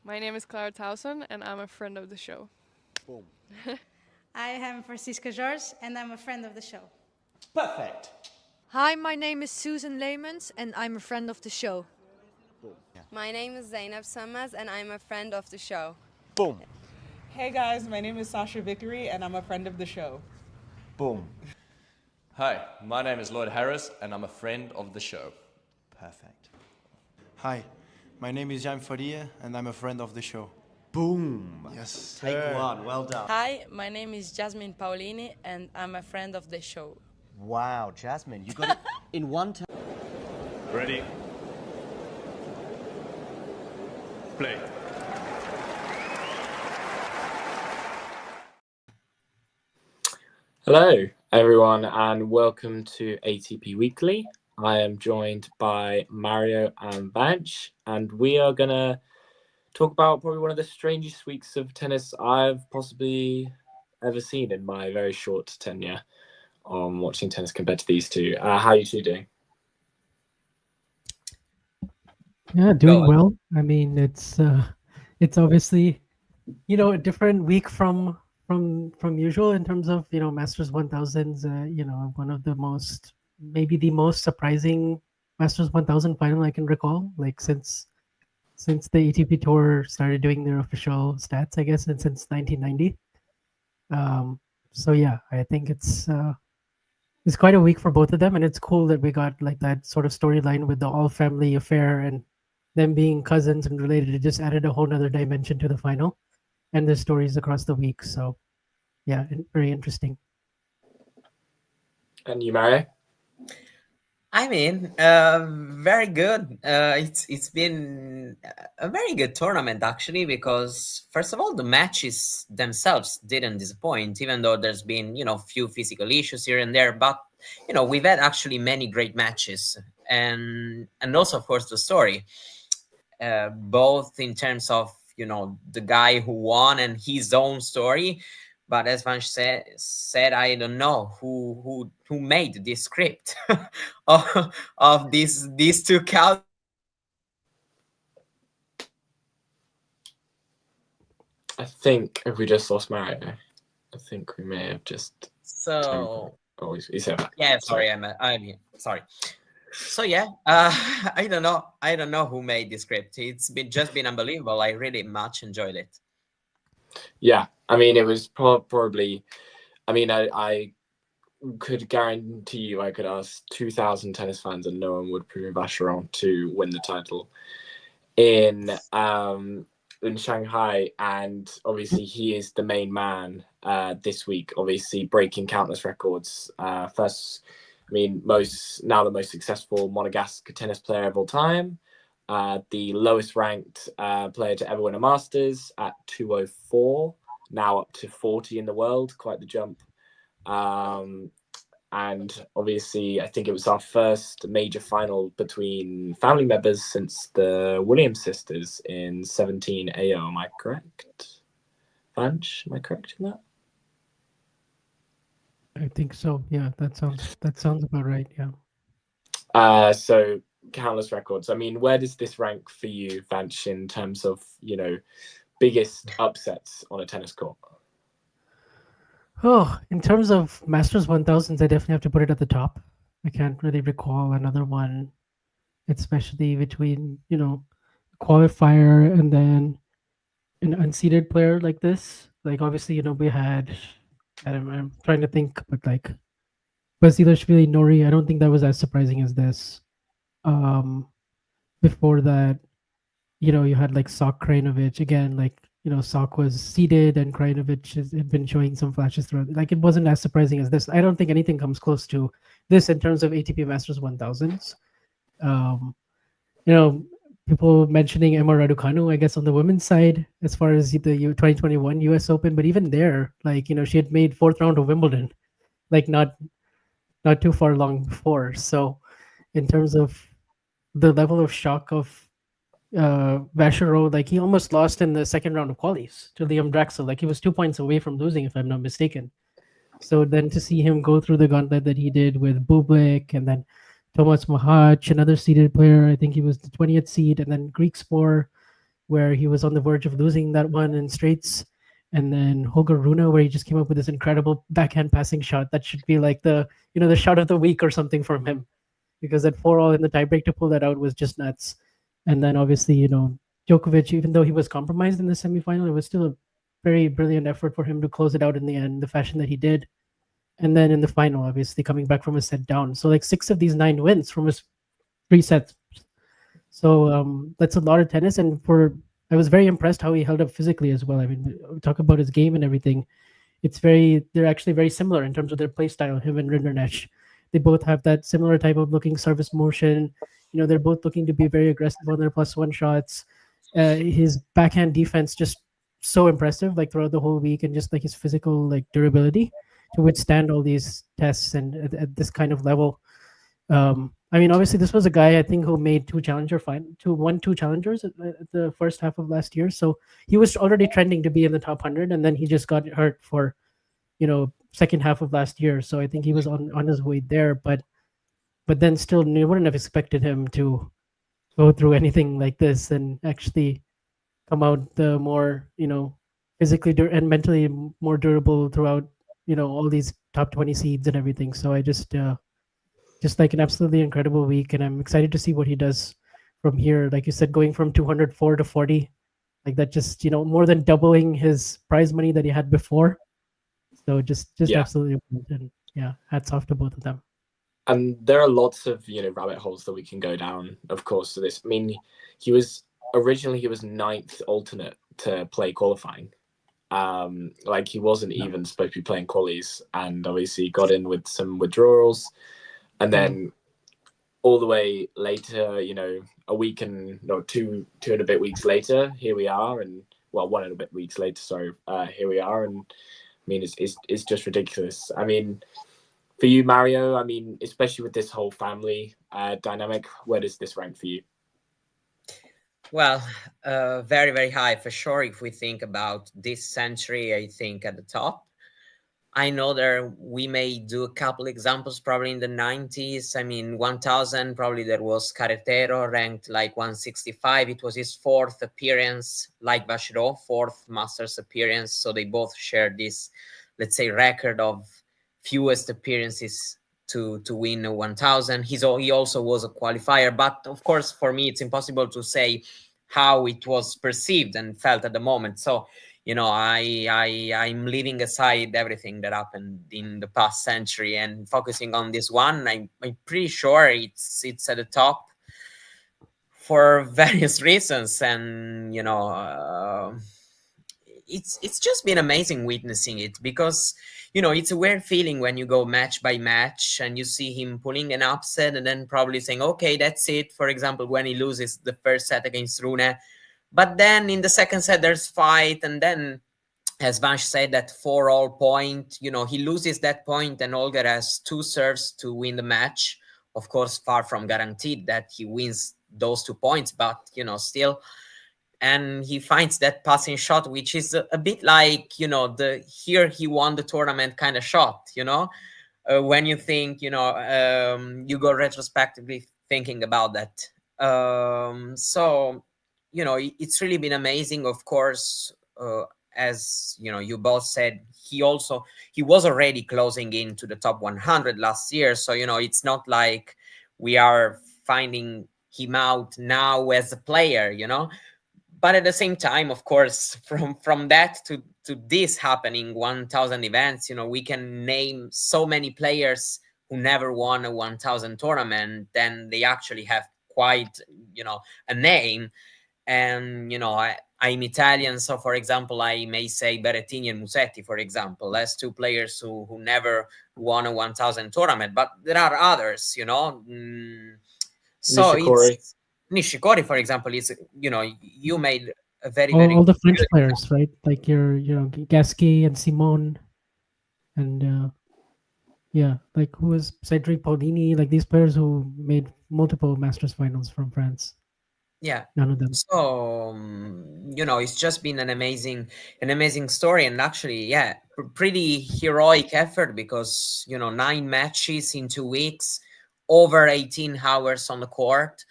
My name is Clara Towson, and I'm a friend of the show. Boom. I am Francisca George, and I'm a friend of the show. Perfect. Hi, my name is Susan Leemans, and I'm a friend of the show. Boom. Yeah. My name is Zainab Sammaz, and I'm a friend of the show. Boom. Hey guys, my name is Sasha Vickery, and I'm a friend of the show. Boom. Hi, my name is Lloyd Harris, and I'm a friend of the show. Perfect. Hi, my name is Jan Faria, and I'm a friend of the show. Boom. Yes. Take one. Well done. Hi, my name is Jasmine Paolini, and I'm a friend of the show. Wow, Jasmine, you got it in one time. Ready? Play. Hello, everyone, and welcome to ATP Weekly. I am joined by Mario and Vanch, and we are going to talk about probably one of the strangest weeks of tennis I've possibly ever seen in my very short tenure on watching tennis compared to these two. How are you two doing? Yeah, doing well. I mean, it's obviously, a different week from usual in terms of, Masters 1000s, one of the maybe the most surprising Masters 1000 final I can recall, like since the ATP Tour started doing their official stats, I guess, and since 1990. So yeah, I think it's quite a week for both of them, and it's cool that we got like that sort of storyline with the all family affair and them being cousins and related. It just added a whole nother dimension to the final and the stories across the week. So yeah, very interesting. And you, Mario? I mean, very good. It's been a very good tournament, actually, because first of all, the matches themselves didn't disappoint, even though there's been, few physical issues here and there. But, we've had actually many great matches. And also, of course, the story, both in terms of, the guy who won and his own story. But as Vanch said, I don't know who made this script of these two cows. I think if we just lost Mario, I think we may have just. So. Oh, he said that. Yeah, sorry, I'm here. Sorry. So yeah, I don't know who made the script. It's just been unbelievable. I really much enjoyed it. Yeah, I mean, it was probably. I mean, I could guarantee you, I could ask 2,000 tennis fans, and no one would prove Vacherot to win the title in Shanghai. And obviously, he is the main man this week. Obviously, breaking countless records. First. I mean, the most successful Monegasque tennis player of all time, the lowest ranked player to ever win a Masters at 204, now up to 40 in the world, quite the jump. And obviously, I think it was our first major final between family members since the Williams sisters in 17 AO. Am I correct? Vanch, am I correct in that? I think so. Yeah, that sounds about right. Yeah. So countless records. I mean, where does this rank for you, Vanch, in terms of biggest upsets on a tennis court? Oh, in terms of Masters 1000s, I definitely have to put it at the top. I can't really recall another one, especially between qualifier and then an unseeded player like this. Like obviously, we had. I'm trying to think, but like Basilashvili Nori, I don't think that was as surprising as this. Before that, you had like Sok Krajinovic again. Like Sok was seeded, and Krajinovic had been showing some flashes throughout. Like it wasn't as surprising as this. I don't think anything comes close to this in terms of ATP Masters 1000s. People mentioning Emma Raducanu, I guess, on the women's side, as far as the 2021 US Open. But even there, like, she had made fourth round of Wimbledon, like not too far long before. So in terms of the level of shock of Vacherot, like he almost lost in the second round of qualies to Liam Draxel. Like he was 2 points away from losing, if I'm not mistaken. So then to see him go through the gauntlet that he did with Bublik and then Tomas Mahac, another seeded player, I think he was the 20th seed, and then Greek Spore, where he was on the verge of losing that one in straights, and then Holger Rune, where he just came up with this incredible backhand passing shot that should be like the the shot of the week or something from him, because that 4-all in the tiebreak to pull that out was just nuts. And then obviously, Djokovic, even though he was compromised in the semifinal, it was still a very brilliant effort for him to close it out in the end, the fashion that he did. And then in the final, obviously coming back from a set down. So like 6 of these 9 wins from his 3 sets. So that's a lot of tennis. And I was very impressed how he held up physically as well. I mean, we talk about his game and everything. They're actually very similar in terms of their play style, him and Rinderknecht. They both have that similar type of looking service motion. They're both looking to be very aggressive on their +1 shots. His backhand defense just so impressive, like throughout the whole week, and just like his physical like durability to withstand all these tests and at this kind of level. I mean, obviously, this was a guy I think who made 2 challengers at the first half of last year. So he was already trending to be in the top 100, and then he just got hurt for, second half of last year. So I think he was on his way there, but then still, you wouldn't have expected him to go through anything like this and actually come out the more, physically and mentally more durable throughout, all these top 20 seeds and everything. So I just like an absolutely incredible week, and I'm excited to see what he does from here. Like you said, going from 204 to 40, like that, just more than doubling his prize money that he had before. So just absolutely, and hats off to both of them. And there are lots of rabbit holes that we can go down, of course, to this. I mean, he was 9th alternate to play qualifying. Like he wasn't even supposed to be playing qualies, and obviously got in with some withdrawals. And then all the way later, a week and two and a bit weeks later, here we are. And 1 and a bit weeks later, sorry, here we are. And I mean, it's just ridiculous. I mean, for you, Mario, I mean, especially with this whole family dynamic, where does this rank for you? Well, very, very high for sure. If we think about this century, I think at the top. I know we may do a couple examples probably in the 90s. I mean, 1000, probably there was Carretero ranked like 165. It was his 4th appearance, like Vacherot, 4th Masters appearance. So they both shared this, let's say, record of fewest appearances to win a 1000. He also was a qualifier. But of course, for me, it's impossible to say how it was perceived and felt at the moment. So, I'm leaving aside everything that happened in the past century and focusing on this one. I'm pretty sure it's at the top for various reasons, and it's just been amazing witnessing it, because it's a weird feeling when you go match by match and you see him pulling an upset and then probably saying, okay, that's it. For example, when he loses the first set against Rune. But then in the second set, there's fight. And then, as Vansh said, that 4-all point, he loses that point and Holger has 2 serves to win the match. Of course, far from guaranteed that he wins those 2 points, but, still. And he finds that passing shot, which is a bit like, here he won the tournament kind of shot, when you think, you go retrospectively thinking about that. So, it's really been amazing. Of course, as you both said, he was already closing into the top 100 last year. So, it's not like we are finding him out now as a player, But at the same time, of course, from that to this happening 1000 events, we can name so many players who never won a 1000 tournament, then they actually have quite, a name. And, I'm Italian. So, for example, I may say Berrettini and Musetti, for example, as 2 players who never won a 1000 tournament. But there are others, So Nishikori, for example, is, you made a very all the French players, right? Like your Gasquet and Simon, and like who was Cedric Paulini, like these players who made multiple Masters finals from France. Yeah, none of them. So it's just been an amazing story, and actually, pretty heroic effort, because 9 matches in 2 weeks, over 18 hours on the court.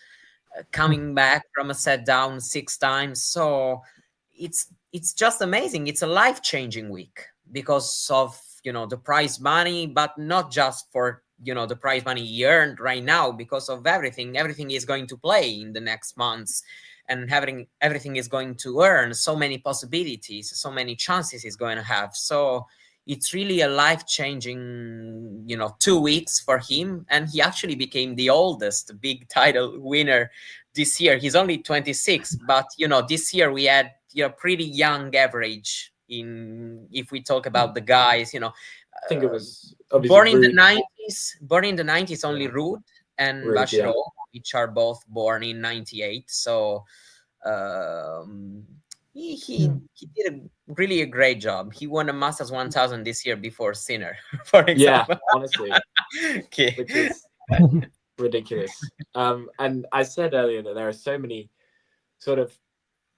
coming back from a set down 6 times. So it's just amazing. It's a life-changing week because of the prize money, but not just for the prize money he earned right now, because of everything is going to play in the next months, and everything is going to earn so many possibilities, so many chances he's going to have. So it's really a life-changing 2 weeks for him, and he actually became the oldest big title winner this year. He's only 26, but this year we had pretty young average if we talk about the guys. I think it was born in the 90s. Only Ruud and Vacherot, which are both born in 98. So he did really a great job. He won a Masters 1000 this year before Sinner, for example. Yeah, honestly. Okay. Which is ridiculous. And I said earlier that there are so many sort of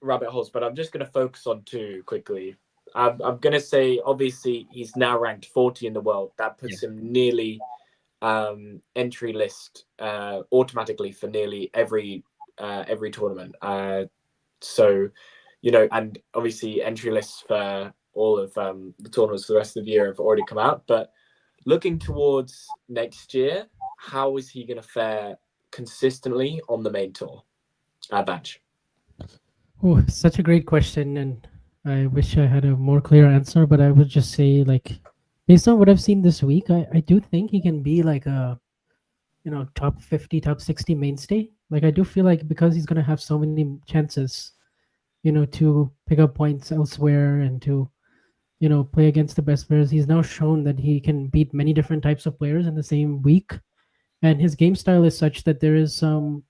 rabbit holes, but I'm just going to focus on 2 quickly. I'm going to say, obviously, he's now ranked 40 in the world. That puts him nearly entry list automatically for nearly every tournament. So, and obviously entry lists for all of the tournaments for the rest of the year have already come out. But looking towards next year, how is he going to fare consistently on the main tour? Badge. Oh, such a great question, and I wish I had a more clear answer, but I would just say, based on what I've seen this week, I do think he can be like a, top 50, top 60 mainstay. I do feel like because he's going to have so many chances, to pick up points elsewhere and to, play against the best players, he's now shown that he can beat many different types of players in the same week. And his game style is such that there is a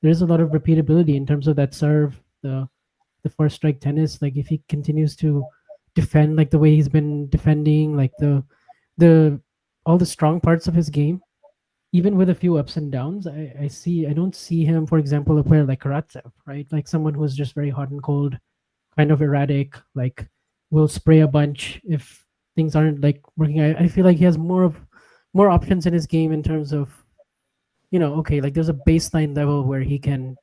lot of repeatability in terms of that serve, the first strike tennis. If he continues to defend the way he's been defending, the all the strong parts of his game, even with a few ups and downs, I don't see him, for example, a player like Karatsev, right? Someone who's just very hot and cold, kind of erratic, will spray a bunch if things aren't working. I feel like he has more options in his game in terms of, there's a baseline level where he can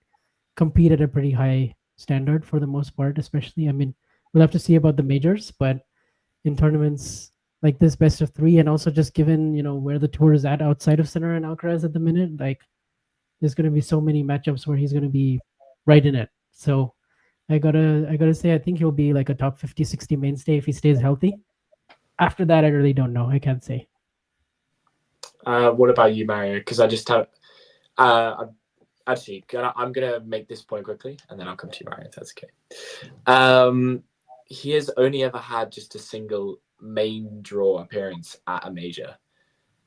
compete at a pretty high standard for the most part, especially. I mean, we'll have to see about the majors, but in tournaments like this best of 3, and also just given where the tour is at outside of Sinner and Alcaraz at the minute, there's going to be so many matchups where he's going to be right in it. So I gotta say, I think he'll be a top 50, 60 mainstay if he stays healthy. After that, I really don't know. I can't say. What about you, Mario? Because I just have actually, I'm gonna make this point quickly, and then I'll come to you, Mario, if that's okay. He has only ever had just a single main draw appearance at a major,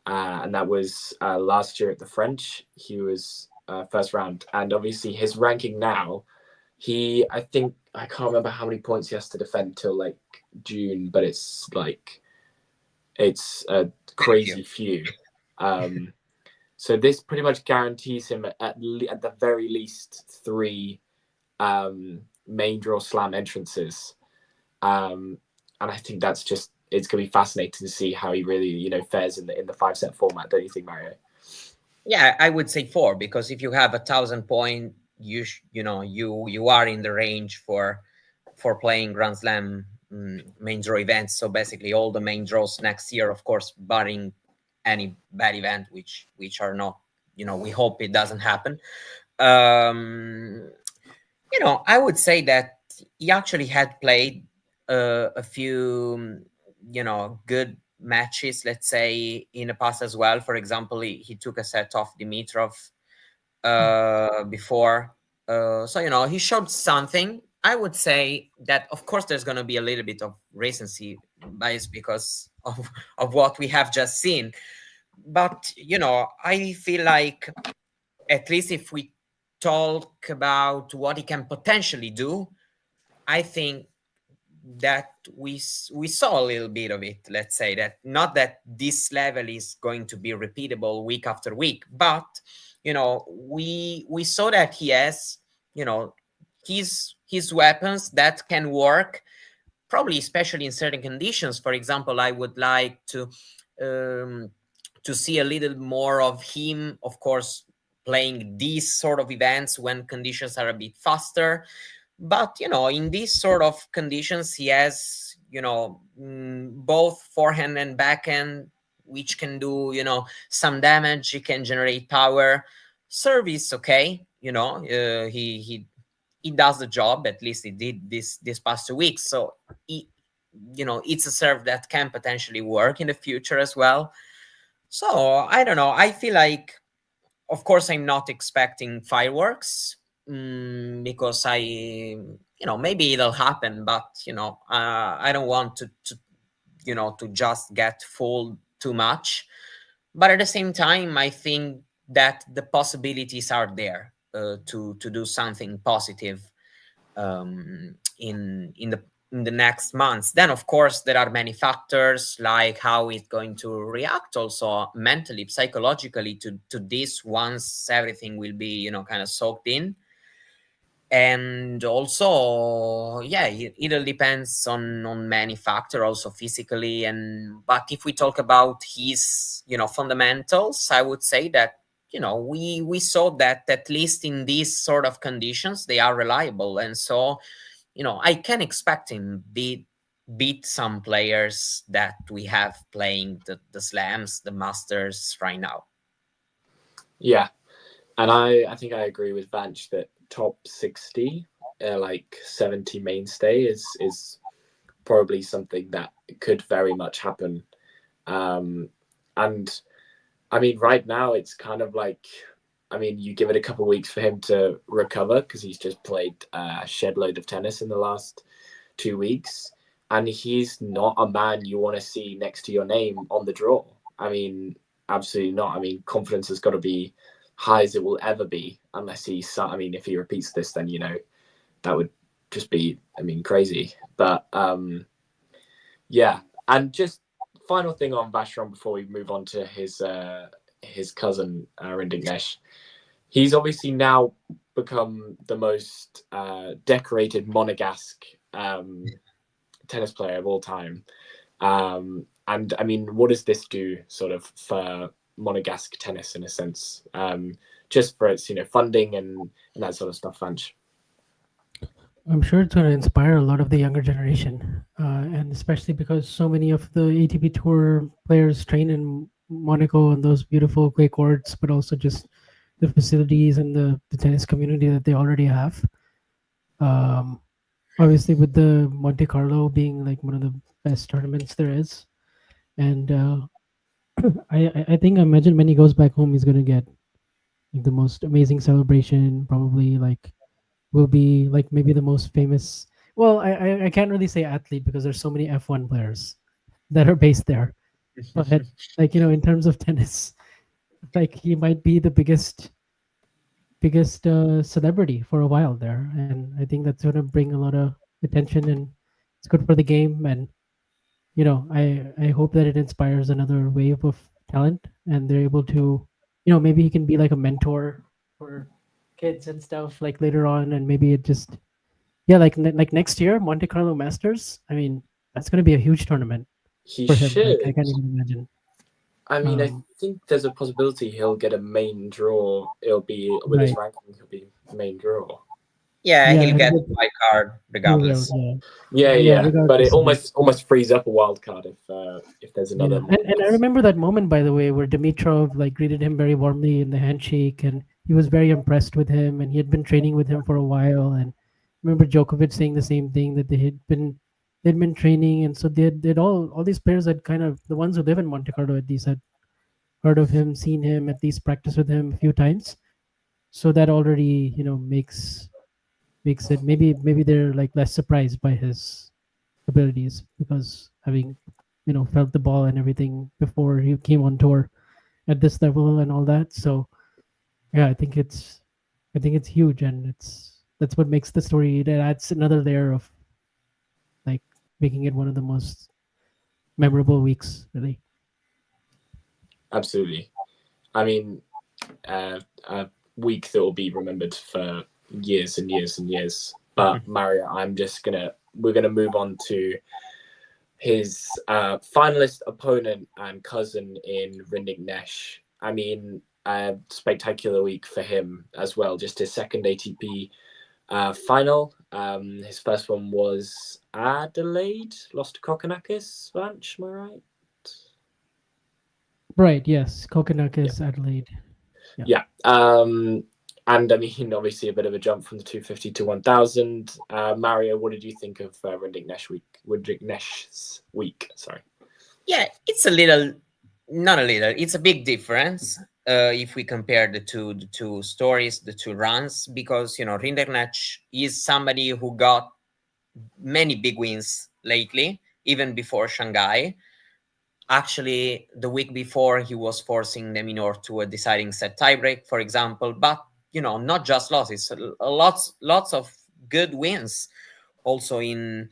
and that was last year at the French. He was first round, and obviously his ranking now, I think I can't remember how many points he has to defend till June, but it's a crazy few. So this pretty much guarantees him at the very least 3 main draw slam entrances. And I think it's going to be fascinating to see how he really, fares in the 5-set format. Don't you think, Mario? Yeah, I would say 4, because if you have 1,000 point, you are in the range for playing Grand Slam main draw events. So basically all the main draws next year, of course, barring any bad event, which are not, we hope it doesn't happen. I would say that he actually had played a few, good matches, let's say, in the past as well. For example, he took a set off Dimitrov before. So, he showed something. I would say that, of course, there's going to be a little bit of recency bias because of what we have just seen. But, I feel like, at least if we talk about what he can potentially do, I think that we saw a little bit of it. Let's say that, not that this level is going to be repeatable week after week, but we saw that he has his weapons that can work, probably especially in certain conditions. For example, I would like to see a little more of him, of course, playing these sort of events when conditions are a bit faster. But, in these sort of conditions, he has, both forehand and backhand, which can do, some damage. He can generate power. Service, okay. He does the job. At least he did this past 2 weeks. So, it's a serve that can potentially work in the future as well. So, I don't know. I feel like, of course, I'm not expecting fireworks because maybe it'll happen, but, I don't want to just get fooled too much. But at the same time, I think that the possibilities are there to do something positive in the next months. Then, of course, there are many factors like how it's going to react also mentally, psychologically to this once everything will be, kind of soaked in. And also, it all depends on many factors, also physically. But if we talk about his, fundamentals, I would say that, we saw that at least in these sort of conditions, they are reliable. And so, I can expect him beat some players that we have playing the slams, the masters right now. Yeah. And I think I agree with Vanch that top 60, like 70 mainstay is probably something that could very much happen. And I mean, right now it's kind of like, I mean, you give it a couple of weeks for him to recover because he's just played a shed load of tennis in the last 2 weeks. And he's not a man you want to see next to your name on the draw. I mean, absolutely not. I mean, confidence has got to be high as it will ever be, unless if he repeats this, then, that would just be, crazy. But, yeah. And just final thing on Vacherot before we move on to his cousin, Rindik Nesh. He's obviously now become the most decorated Monegasque tennis player of all time. And I mean, what does this do sort of for Monegasque tennis in a sense, just for its funding and that sort of stuff, Vanch? I'm sure it's going to inspire a lot of the younger generation, and especially because so many of the ATP Tour players train in Monaco on those beautiful clay courts, but also just the facilities and the tennis community that they already have. Obviously, with the Monte Carlo being like one of the best tournaments there is, and I imagine when he goes back home, he's gonna get like the most amazing celebration. Probably will be like maybe the most famous. Well, I can't really say athlete because there's so many F1 players that are based there. But in terms of tennis, like he might be the biggest celebrity for a while there, and I think that's gonna bring a lot of attention, and it's good for the game. And I hope that it inspires another wave of talent, and they're able to, maybe he can be like a mentor for kids and stuff like later on, and maybe it just like next year Monte Carlo Masters. I mean, that's gonna be a huge tournament for him. Should. I can't even imagine. I mean, I think there's a possibility he'll get a main draw. It'll be with his ranking. He'll be main draw. Yeah, he'll get a wild card regardless. Yeah. But it almost frees up a wild card if there's another. And I remember that moment, by the way, where Dimitrov greeted him very warmly in the handshake, and he was very impressed with him, and he had been training with him for a while. And I remember Djokovic saying the same thing, that they'd been training, and so they'd all these players had kind of, the ones who live in Monte Carlo at least, had heard of him, seen him, at least practiced with him a few times. So that already makes it, maybe they're like less surprised by his abilities because having felt the ball and everything before he came on tour at this level and all that. So yeah, I think it's huge, and that's what makes the story. It adds another layer of like making it one of the most memorable weeks, really. Absolutely. I mean, a week that will be remembered for years and years and years. But Mario, we're gonna move on to his finalist opponent and cousin in Rindik Nesh. I mean, spectacular week for him as well. Just his second ATP final. His first one was Adelaide, lost to Kokkinakis. Vanch, am I right? Right. Yes. Kokkinakis, Adelaide. Yeah. And I mean, obviously a bit of a jump from the 250 to 1000. Mario, what did you think of Rindignesh's week? Sorry. Yeah, it's a little, not a little. It's a big difference if we compare the two stories, the two runs, because Rinderknecht is somebody who got many big wins lately, even before Shanghai. Actually, the week before, he was forcing the Minor to a deciding set tiebreak, for example. But not just losses, lots of good wins, also in.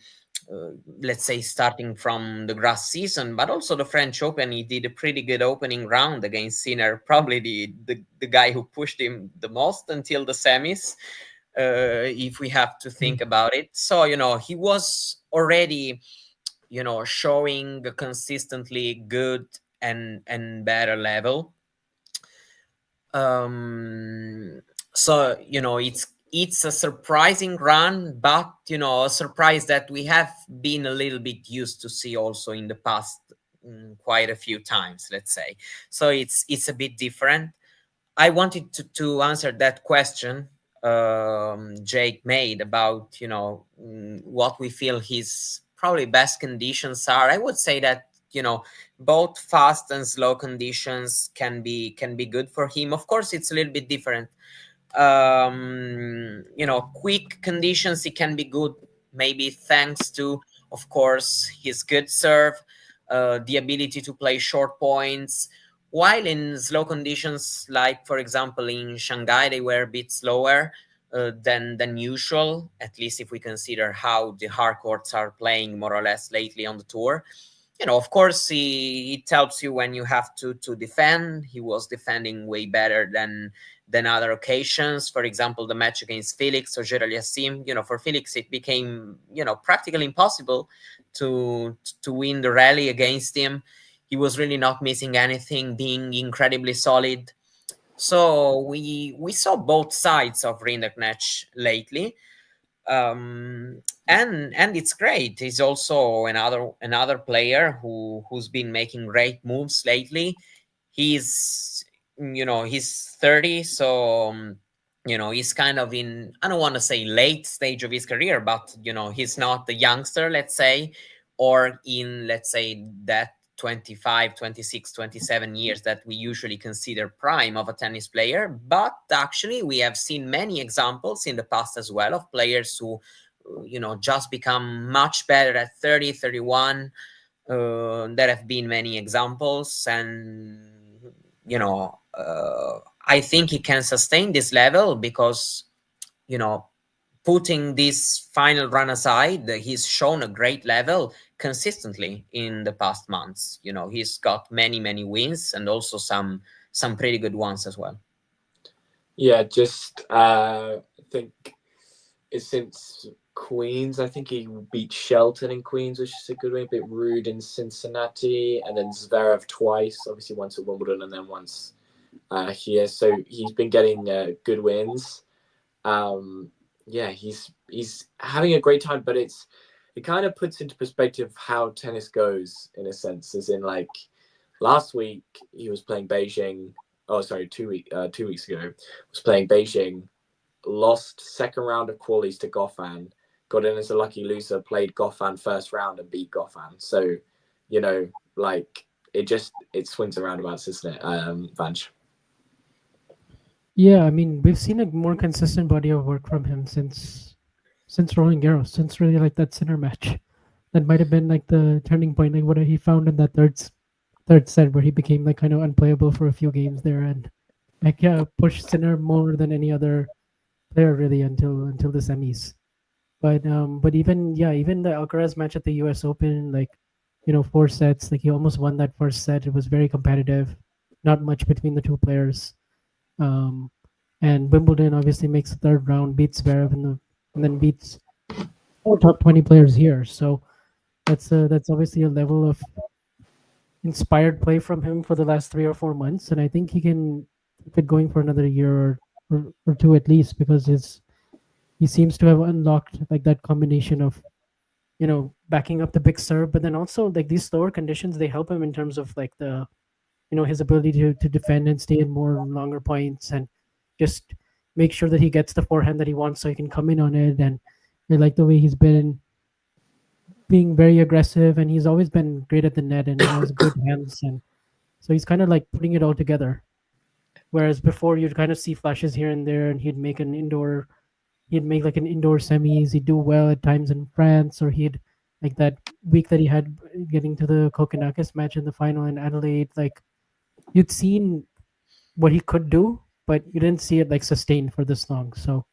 Let's say starting from the grass season, but also the French Open. He did a pretty good opening round against Sinner, probably the guy who pushed him the most until the semis, if we have to think about it. So, he was already, showing a consistently good and better level. So, it's a surprising run, but a surprise that we have been a little bit used to see also in the past quite a few times, let's say. So it's a bit different. I wanted to answer that question Jake made about what we feel his probably best conditions are. I would say that both fast and slow conditions can be good for him. Of course, it's a little bit different. Quick conditions, it can be good, maybe thanks to, of course, his good serve, the ability to play short points, while in slow conditions, like for example in Shanghai, they were a bit slower than usual, at least if we consider how the hard courts are playing more or less lately on the tour. Of course, it helps you when you have to defend. He was defending way better than other occasions. For example, the match against Felix or Geraliassim, for Felix, it became, practically impossible to win the rally against him. He was really not missing anything, being incredibly solid. So we saw both sides of Rinderknecht lately. And it's great. He's also another player who's been making great moves lately. He's 30, so he's kind of in, I don't want to say late stage of his career, but he's not the youngster, let's say, or in, let's say, that 25, 26, 27 years that we usually consider prime of a tennis player. But actually, we have seen many examples in the past as well of players who, just become much better at 30, 31. There have been many examples, and, I think he can sustain this level because, putting this final run aside, he's shown a great level consistently in the past months. He's got many wins and also some pretty good ones as well. Yeah, just I think it's since Queens. I think he beat Shelton in Queens, which is a good win. A bit rude in Cincinnati, and then Zverev twice. Obviously, once at Wimbledon and then once here. So he's been getting good wins. Yeah, he's having a great time, but it kind of puts into perspective how tennis goes in a sense. As in, like last week he was playing Beijing. Oh, sorry, 2 weeks ago was playing Beijing, lost second round of qualies to Goffin, got in as a lucky loser, played Goffin first round and beat Goffin. So, like it swings and roundabouts, isn't it, Vanch? Yeah, I mean, we've seen a more consistent body of work from him since Roland Garros, since really like that Sinner match. That might have been like the turning point, like what he found in that third set where he became like kind of unplayable for a few games there, and like pushed Sinner more than any other player really until the semis. But even the Alcaraz match at the U.S. Open, like 4 sets, like he almost won that first set. It was very competitive, not much between the two players. And Wimbledon obviously makes the third round, beats Zverev and then beats all top 20 players here. So that's obviously a level of inspired play from him for the last 3 or 4 months, and I think he can keep it going for another year or two at least, because he seems to have unlocked like that combination of, you know, backing up the big serve, but then also like these slower conditions, they help him in terms of like the, you know, his ability to defend and stay in more longer points and just make sure that he gets the forehand that he wants so he can come in on it. And I like the way he's been being very aggressive, and he's always been great at the net and he has good hands, and so he's kind of like putting it all together. Whereas before you'd kind of see flashes here and there, and he'd make like an indoor semis, he'd do well at times in France, or he'd like that week that he had getting to the Kokonakis match in the final in Adelaide, like you'd seen what he could do, but you didn't see it like sustained for this long. So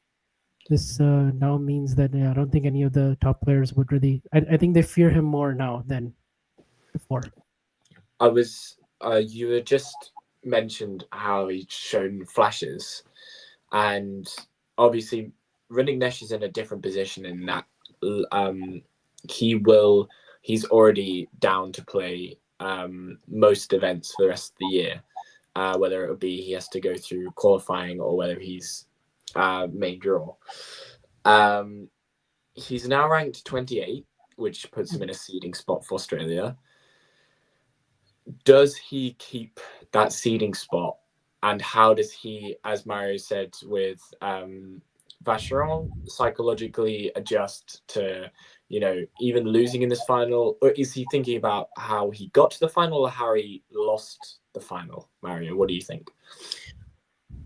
this now means that I don't think any of the top players would really. I think they fear him more now than before. You had just mentioned how he'd shown flashes, and obviously Rinderknecht is in a different position in that he's already down to play most events for the rest of the year, whether it would be he has to go through qualifying or whether he's main draw. He's now ranked 28, which puts him in a seeding spot for Australia. Does he keep that seeding spot, and how does he, as Mario said with Vacherot, psychologically adjust to, you know, even losing in this final? Or is he thinking about how he got to the final or how he lost the final? Mario, what do you think?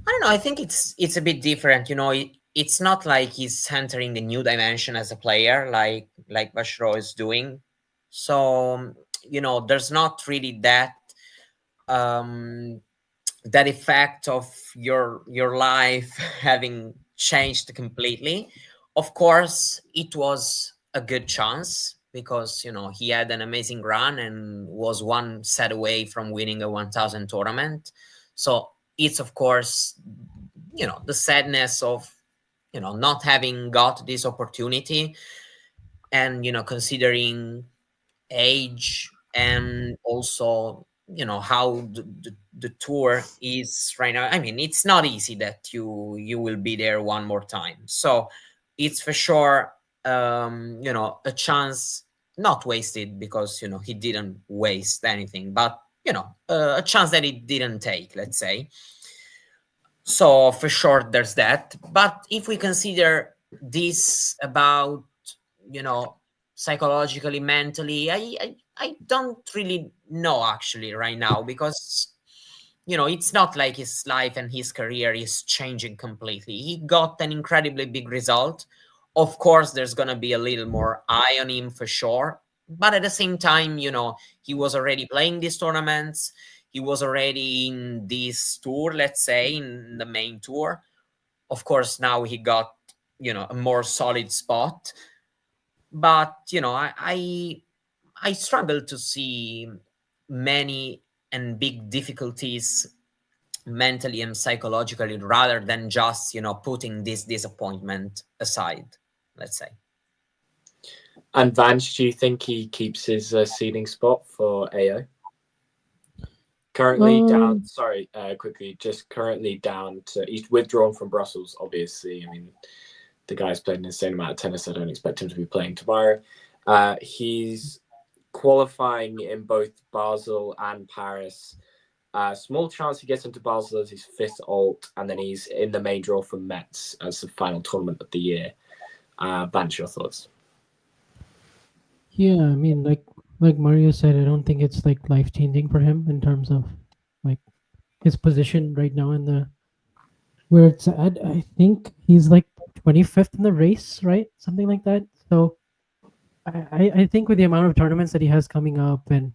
I don't know. I think it's a bit different. You know, it's not like he's entering the new dimension as a player like Vacherot is doing. So, you know, there's not really that that effect of your life having changed completely. Of course, it was a good chance because, you know, he had an amazing run and was one set away from winning a 1000 tournament. So it's, of course, you know, the sadness of, you know, not having got this opportunity, and, you know, considering age and also, you know, how the tour is right now. I mean, it's not easy that you will be there one more time. So it's for sure, you know, a chance not wasted, because, you know, he didn't waste anything, but, you know, a chance that he didn't take, let's say. So for sure there's that. But if we consider this about, you know, psychologically, mentally, I don't really know actually right now, because, you know, it's not like his life and his career is changing completely. He got an incredibly big result. Of course, there's going to be a little more eye on him for sure. But at the same time, you know, he was already playing these tournaments. He was already in this tour, let's say, in the main tour. Of course, now he got, you know, a more solid spot. But, you know, I struggle to see many and big difficulties mentally and psychologically, rather than just, you know, putting this disappointment aside, let's say. And Vance, do you think he keeps his seeding spot for AO? Currently down, currently down to, he's withdrawn from Brussels, obviously. I mean, the guy's played an insane amount of tennis. I don't expect him to be playing tomorrow. He's qualifying in both Basel and Paris. Small chance he gets into Basel as his fifth alt, and then he's in the main draw for Metz as the final tournament of the year. Vance, your thoughts? Yeah, I mean, like Mario said, I don't think it's like life changing for him in terms of like his position right now in the where it's at. I think he's like 25th in the race, right? Something like that. So I think with the amount of tournaments that he has coming up, and,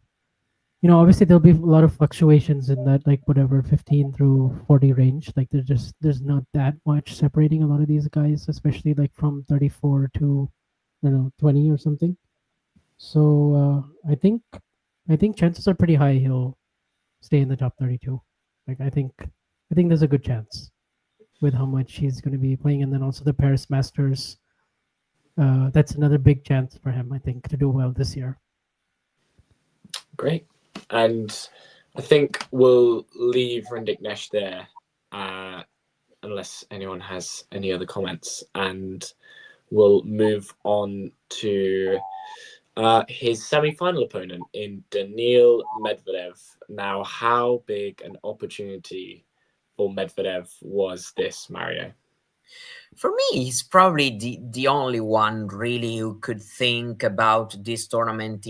you know, obviously there'll be a lot of fluctuations in that, like whatever 15 through 40 range. Like there's not that much separating a lot of these guys, especially like from 34 to, I don't know, 20 or something. So I think chances are pretty high he'll stay in the top 32. Like I think there's a good chance with how much he's going to be playing, and then also the Paris Masters. That's another big chance for him, I think, to do well this year. Great. And I think we'll leave Rinderknecht there unless anyone has any other comments, and we'll move on to his semi-final opponent in Daniil Medvedev. Now, how big an opportunity for Medvedev was this, Mario? For me, he's probably the only one really who could think about this tournament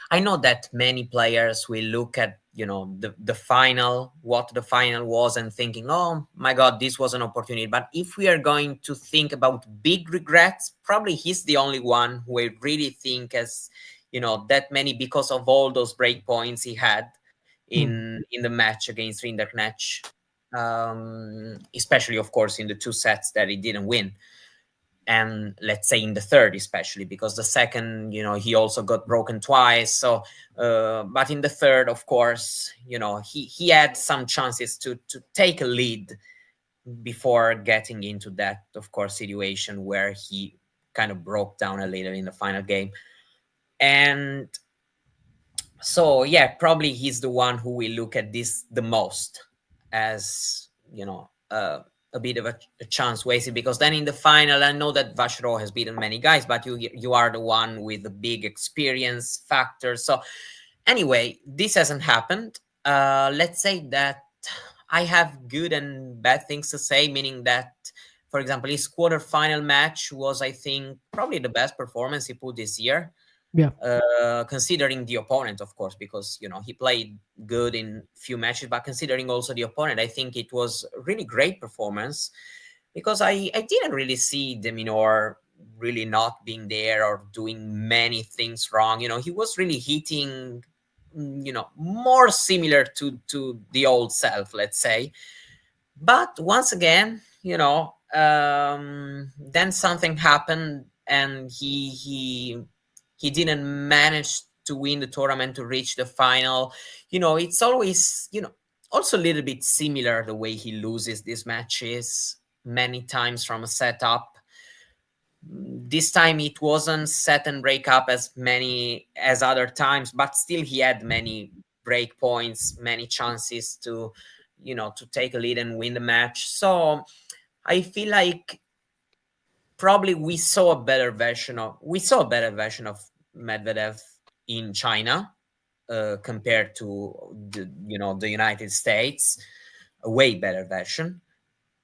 I know that many players will look at, the final, what the final was, and thinking, oh my God, this was an opportunity. But if we are going to think about big regrets, probably he's the only one who I really think as, that many, because of all those break points he had in the match against Rinderknecht. Especially, of course, in the 2 sets that he didn't win. And let's say in the third, especially, because the second, he also got broken twice. So, but in the third, of course, he had some chances to take a lead before getting into that, of course, situation where he kind of broke down a little in the final game. And so, yeah, probably he's the one who will look at this the most as, a bit of a chance wasted, because then in the final, I know that Vacherot has beaten many guys, but you are the one with the big experience factor. So anyway, this hasn't happened. Let's say that I have good and bad things to say, meaning that, for example, his quarterfinal match was, I think, probably the best performance he put this year. Yeah. Considering the opponent, of course, because he played good in few matches, but considering also the opponent, I think it was a really great performance, because I didn't really see De Minaur really not being there or doing many things wrong. He was really hitting, more similar to the old self, let's say. But once again, then something happened, and he didn't manage to win the tournament, to reach the final. It's always, also a little bit similar the way he loses these matches many times from a setup. This time it wasn't set and break up as many as other times, but still he had many break points, many chances to, to take a lead and win the match. So I feel like probably we saw a better version of Medvedev in China compared to the United States, a way better version.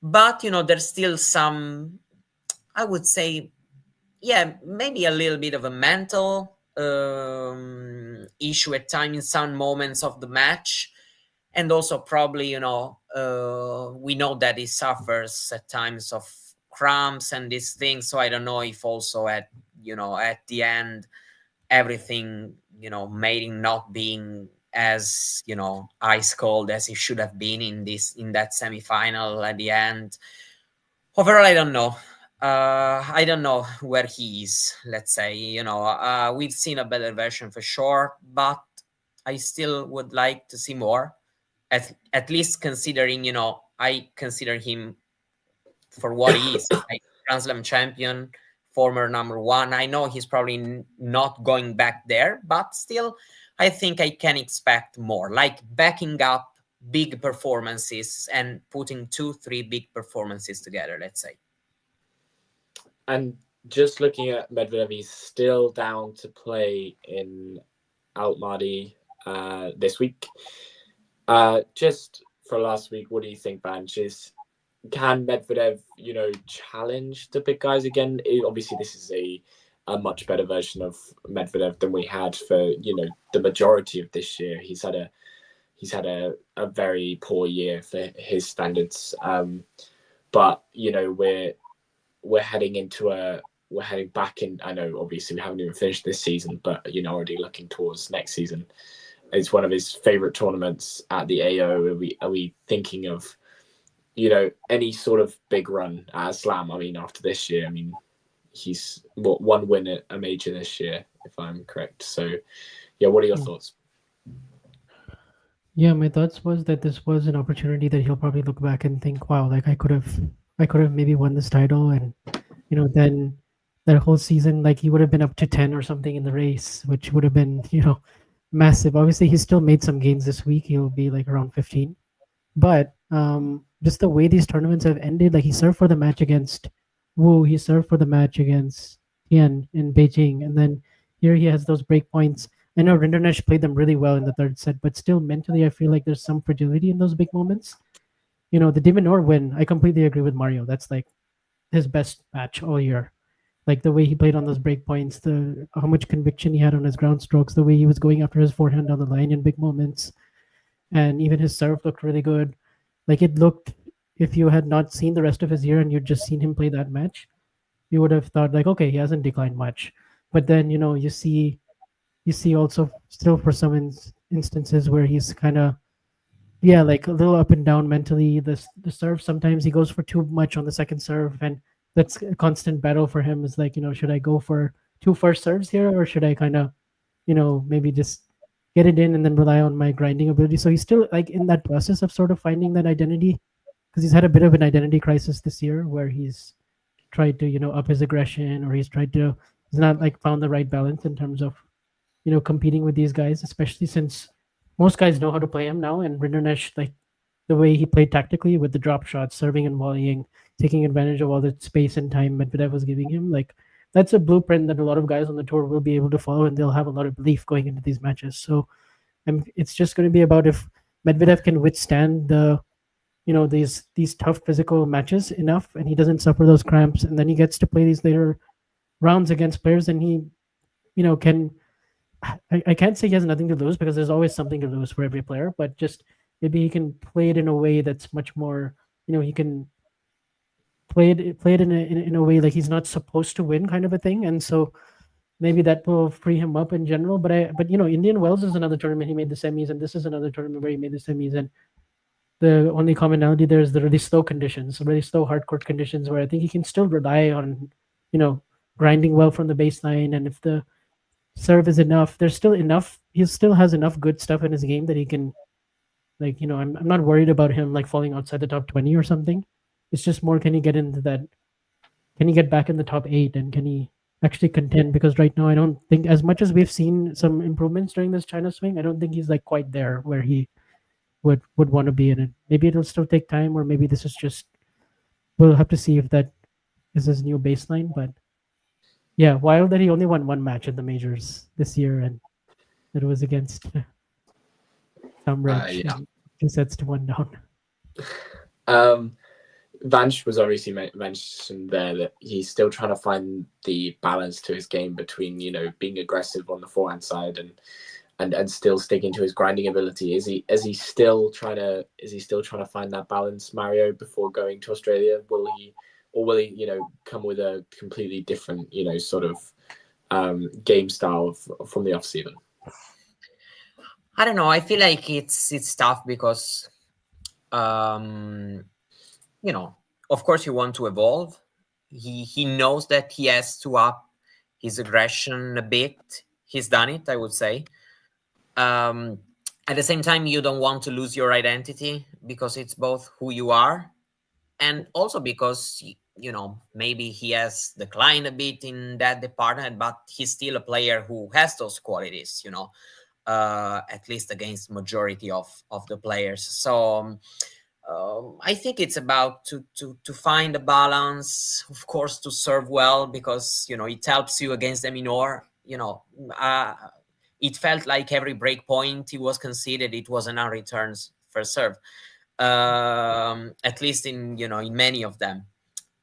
But there's still some, I would say, maybe a little bit of a mental issue at times in some moments of the match. And also probably, we know that he suffers at times of cramps and these things. So I don't know if also at the end, everything, made him not being as, ice cold as he should have been in that semifinal at the end. Overall, I don't know. I don't know where he is, let's say. We've seen a better version for sure, but I still would like to see more. At least considering, I consider him for what he is, like Grand Slam champion, former number 1. I know he's probably not going back there, but still, I think I can expect more, like backing up big performances and putting 2-3 big performances together, let's say. And just looking at Medvedev, he's still down to play in Almaty this week. Just for last week, what do you think, Vanch? Can Medvedev, challenge the big guys again? Obviously, this is a much better version of Medvedev than we had for the majority of this year. He's had a very poor year for his standards. But we're heading back in. I know obviously we haven't even finished this season, but already looking towards next season. It's one of his favorite tournaments at the AO. Are we thinking of any sort of big run at a slam? I mean, after this year, he's one win at a major this year, if I'm correct. So, what are your thoughts? Yeah, my thoughts was that this was an opportunity that he'll probably look back and think, wow, like I could have maybe won this title, and then that whole season, like he would have been up to 10 or something in the race, which would have been massive. Obviously, he still made some gains this week. He'll be like around 15, but just the way these tournaments have ended. Like he served for the match against Wu, he served for the match against Tian in Beijing, and then here he has those break points. I know Rinderknecht played them really well in the third set, but still mentally, I feel like there's some fragility in those big moments. You know, the de Minaur win, I completely agree with Mario. That's like his best match all year. Like the way he played on those break points, the how much conviction he had on his ground strokes, the way he was going after his forehand down the line in big moments, and even his serve looked really good. Like it looked, if you had not seen the rest of his year and you'd just seen him play that match, you would have thought like, okay, he hasn't declined much. But then you see also still for some instances where he's kind of like a little up and down mentally. The serve, sometimes he goes for too much on the second serve, and that's a constant battle for him. Is like, should I go for 2 first serves here, or should I kind of maybe just get it in and then rely on my grinding ability? So he's still like in that process of sort of finding that identity, because he's had a bit of an identity crisis this year where he's tried to up his aggression, or he's not like found the right balance in terms of competing with these guys, especially since most guys know how to play him now. And Rinderknecht, like the way he played tactically with the drop shots, serving and volleying, taking advantage of all the space and time Medvedev was giving him, like that's a blueprint that a lot of guys on the tour will be able to follow, and they'll have a lot of belief going into these matches. So it's just going to be about if Medvedev can withstand the these tough physical matches enough, and he doesn't suffer those cramps, and then he gets to play these later rounds against players, and he can. I can't say he has nothing to lose, because there's always something to lose for every player, but just maybe he can play it in a way that's much more, he can play it in a way like he's not supposed to win, kind of a thing. And so maybe that will free him up in general. But Indian Wells is another tournament he made the semis, and this is another tournament where he made the semis, and the only commonality there is the really slow conditions, really slow hard court conditions, where I think he can still rely on grinding well from the baseline, and if the serve is enough, there's still enough, he still has enough good stuff in his game that he can, like, I'm not worried about him like falling outside the top 20 or something. It's just more, can he get into that, can he get back in the top 8, and can he actually contend? Because right now I don't think, as much as we've seen some improvements during this China swing, I don't think he's like quite there where he would want to be in it. Maybe it'll still take time, or maybe this is just, we'll have to see if that is his new baseline. But yeah, wild that he only won 1 match at the majors this year, and it was against Samraj. 2 sets to 1 down. Vanch was obviously mentioned there that he's still trying to find the balance to his game between being aggressive on the forehand side and still sticking to his grinding ability. Is he still trying to find that balance, Mario, before going to Australia? Will he come with a completely different sort of game style from the off season? I don't know. I feel like it's tough because of course you want to evolve. He knows that he has to up his aggression a bit. He's done it, I would say. At the same time, you don't want to lose your identity, because it's both who you are, and also because maybe he has declined a bit in that department, but he's still a player who has those qualities, at least against majority of the players. So I think it's about to find a balance, of course, to serve well, because it helps you against the Minaur. It felt like every break point he was conceded, it was an unreturns first serve, at least in many of them.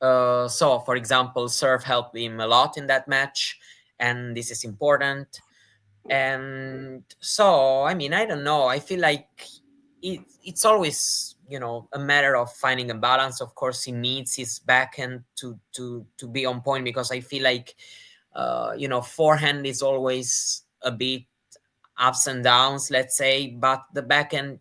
So, for example, serve helped him a lot in that match, and this is important. And so, I don't know. I feel like it's always, a matter of finding a balance. Of course, he needs his backhand to be on point, because I feel like, forehand is always a bit ups and downs, let's say, but the backhand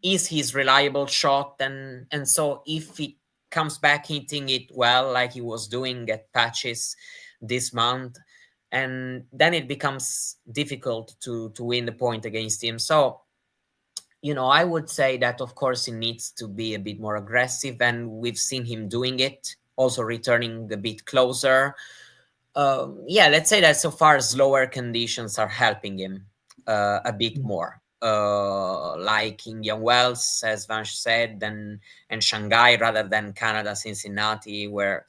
is his reliable shot. And so if he comes back hitting it well, like he was doing at patches this month, and then it becomes difficult to win the point against him. So, I would say that, of course, he needs to be a bit more aggressive, and we've seen him doing it, also returning a bit closer. Let's say that so far slower conditions are helping him a bit more. like Indian Wells, as Vansh said, and Shanghai, rather than Canada, Cincinnati, where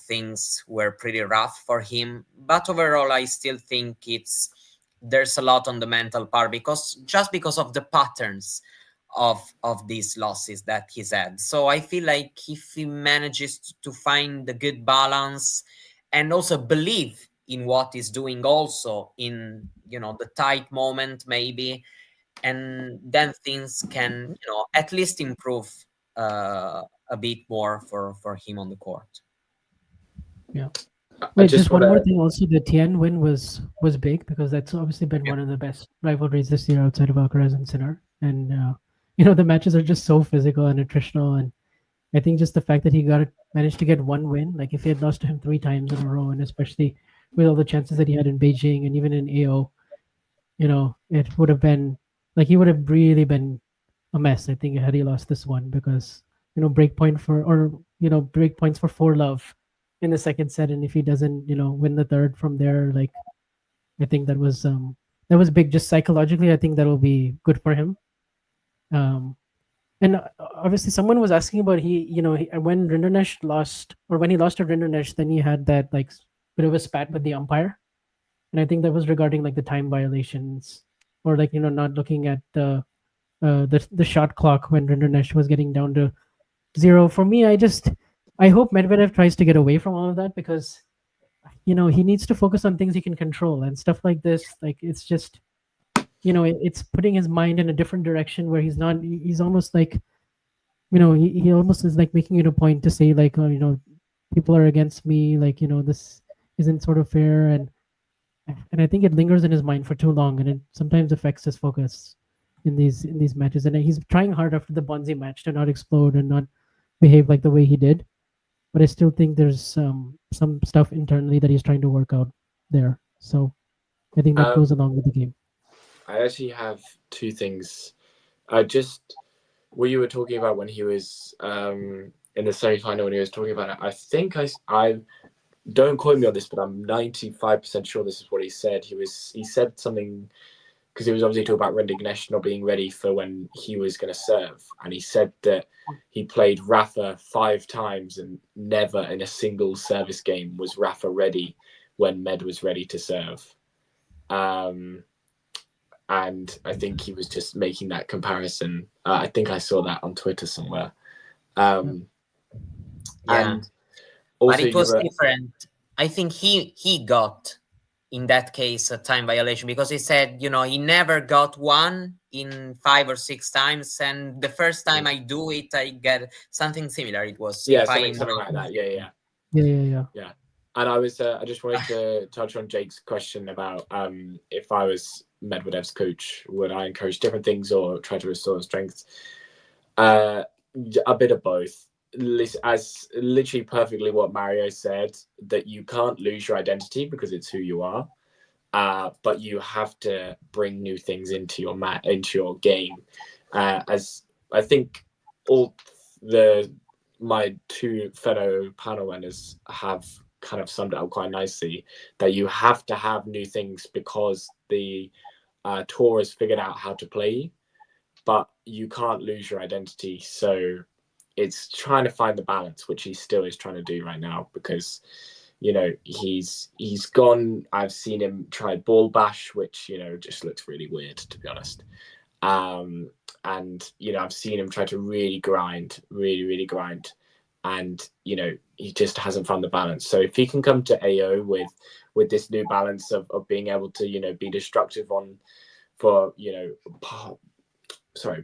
things were pretty rough for him. But overall, I still think there's a lot on the mental part, because of the patterns of these losses that he's had. So I feel like if he manages to find the good balance and also believe in what he's doing, also in the tight moment maybe, and then things can at least improve a bit more for him on the court. Yeah. Wait, just one more thing. Also, the Tien win was big, because that's obviously been one of the best rivalries this year outside of Alcaraz and Sinner. And the matches are just so physical and attritional. And I think just the fact that he managed to get one win, like if he had lost to him 3 times in a row, and especially with all the chances that he had in Beijing and even in AO, it would have been like he would have really been a mess, I think, had he lost this one, because break points for 4-love in the second set, and if he doesn't win the third from there, like I think that was big. Just psychologically, I think that'll be good for him. And obviously someone was asking about when Rinderknecht lost, or when he lost to Rinderknecht, then he had that like bit of a spat with the umpire, and I think that was regarding like the time violations, or like not looking at the shot clock when Rinderknecht was getting down to 0. For me, I hope Medvedev tries to get away from all of that, because he needs to focus on things he can control, and stuff like this, like it's just it's putting his mind in a different direction where he's almost like he almost is like making it a point to say like, oh, people are against me, like this isn't sort of fair, and I think it lingers in his mind for too long, and it sometimes affects his focus in these matches. And he's trying hard after the Bonzi match to not explode and not behave like the way he did, but I still think there's some stuff internally that he's trying to work out there. So I think that goes along with the game. I actually have 2 things. Just what you were talking about when he was in the semi-final, when he was talking about it, I think I don't quote me on this, but I'm 95% sure this is what he said. He said something, because he was obviously talking about Rinderknecht not being ready for when he was going to serve, and he said that he played Rafa 5 times and never in a single service game was Rafa ready when Med was ready to serve. And I think he was just making that comparison. I think I saw that on Twitter somewhere. And also, but it was different. I think he got, in that case, a time violation, because he said, he never got one in 5 or 6 times, and the first time I do it, I get something similar. It was something like that. Yeah. And I just wanted to touch on Jake's question about if I was Medvedev's coach, would I encourage different things or try to restore strength? A bit of both. As literally perfectly what Mario said, that you can't lose your identity because it's who you are, but you have to bring new things into your game. As I think all my 2 fellow panel winners have kind of summed it up quite nicely, that you have to have new things because the tour has figured out how to play, but you can't lose your identity. So it's trying to find the balance, which he still is trying to do right now, because he's gone. I've seen him try ball bash, which just looks really weird, to be honest. And I've seen him try to really grind, and he just hasn't found the balance. So if he can come to AO with this new balance of being able to be destructive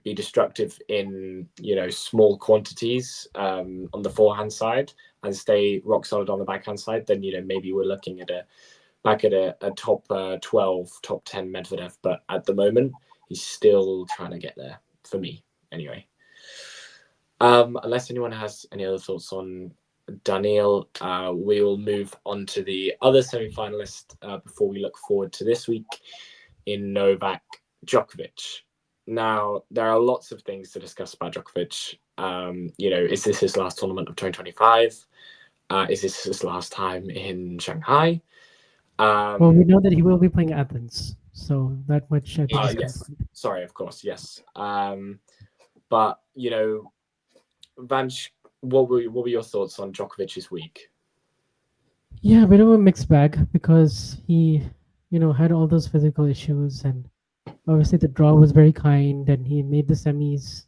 be destructive in small quantities on the forehand side, and stay rock solid on the backhand side, then maybe we're looking at a top 12, top 10 Medvedev. But at the moment, he's still trying to get there, for me anyway. Unless anyone has any other thoughts on Daniil, we will move on to the other semi-finalist before we look forward to this week in Novak Djokovic. Now, there are lots of things to discuss about Djokovic. Is this his last tournament of 2025? Is this his last time in Shanghai? Well, we know that he will be playing Athens. So that much I think is Yes. confirmed. Sorry, of course, yes. But Vanch, what were your thoughts on Djokovic's week? Yeah, a bit of a mixed bag because he, had all those physical issues, and obviously the draw was very kind, and he made the semis.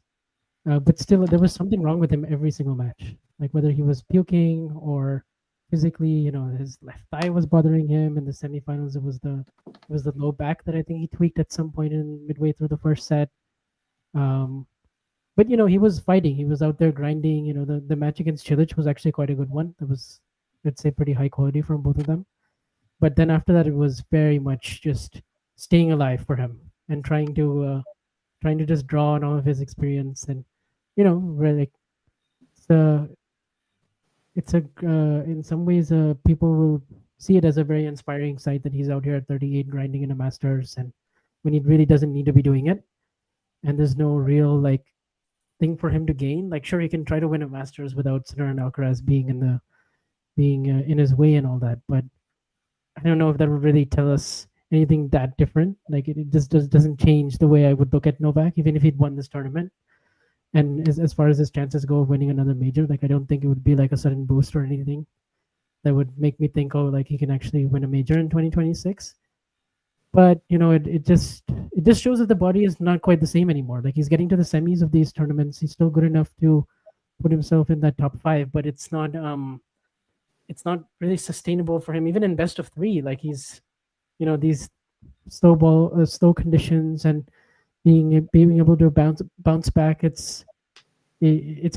But still, there was something wrong with him every single match. Like whether he was puking or physically, his left thigh was bothering him. In the semifinals, it was the low back that I think he tweaked at some point in midway through the first set. But he was fighting. He was out there grinding. The match against Cilic was actually quite a good one. That was, let's say, pretty high quality from both of them. But then after that, it was very much just staying alive for him and trying to just draw on all of his experience. And really, it's a in some ways, people will see it as a very inspiring sight that he's out here at 38 grinding in a Masters, and when he really doesn't need to be doing it, and there's no real thing for him to gain. Like, sure, he can try to win a Masters without Sinner and Alcaraz being in his way and all that, but I don't know if that would really tell us anything that different. Like, it just doesn't change the way I would look at Novak, even if he'd won this tournament. And as far as his chances go of winning another major, I don't think it would be like a sudden boost or anything that would make me think, oh, he can actually win a major in 2026. But it just shows that the body is not quite the same anymore. Like, he's getting to the semis of these tournaments. He's still good enough to put himself in that top 5, but it's not really sustainable for him, even in best of 3. Like, he's these slow conditions and being able to bounce back. It's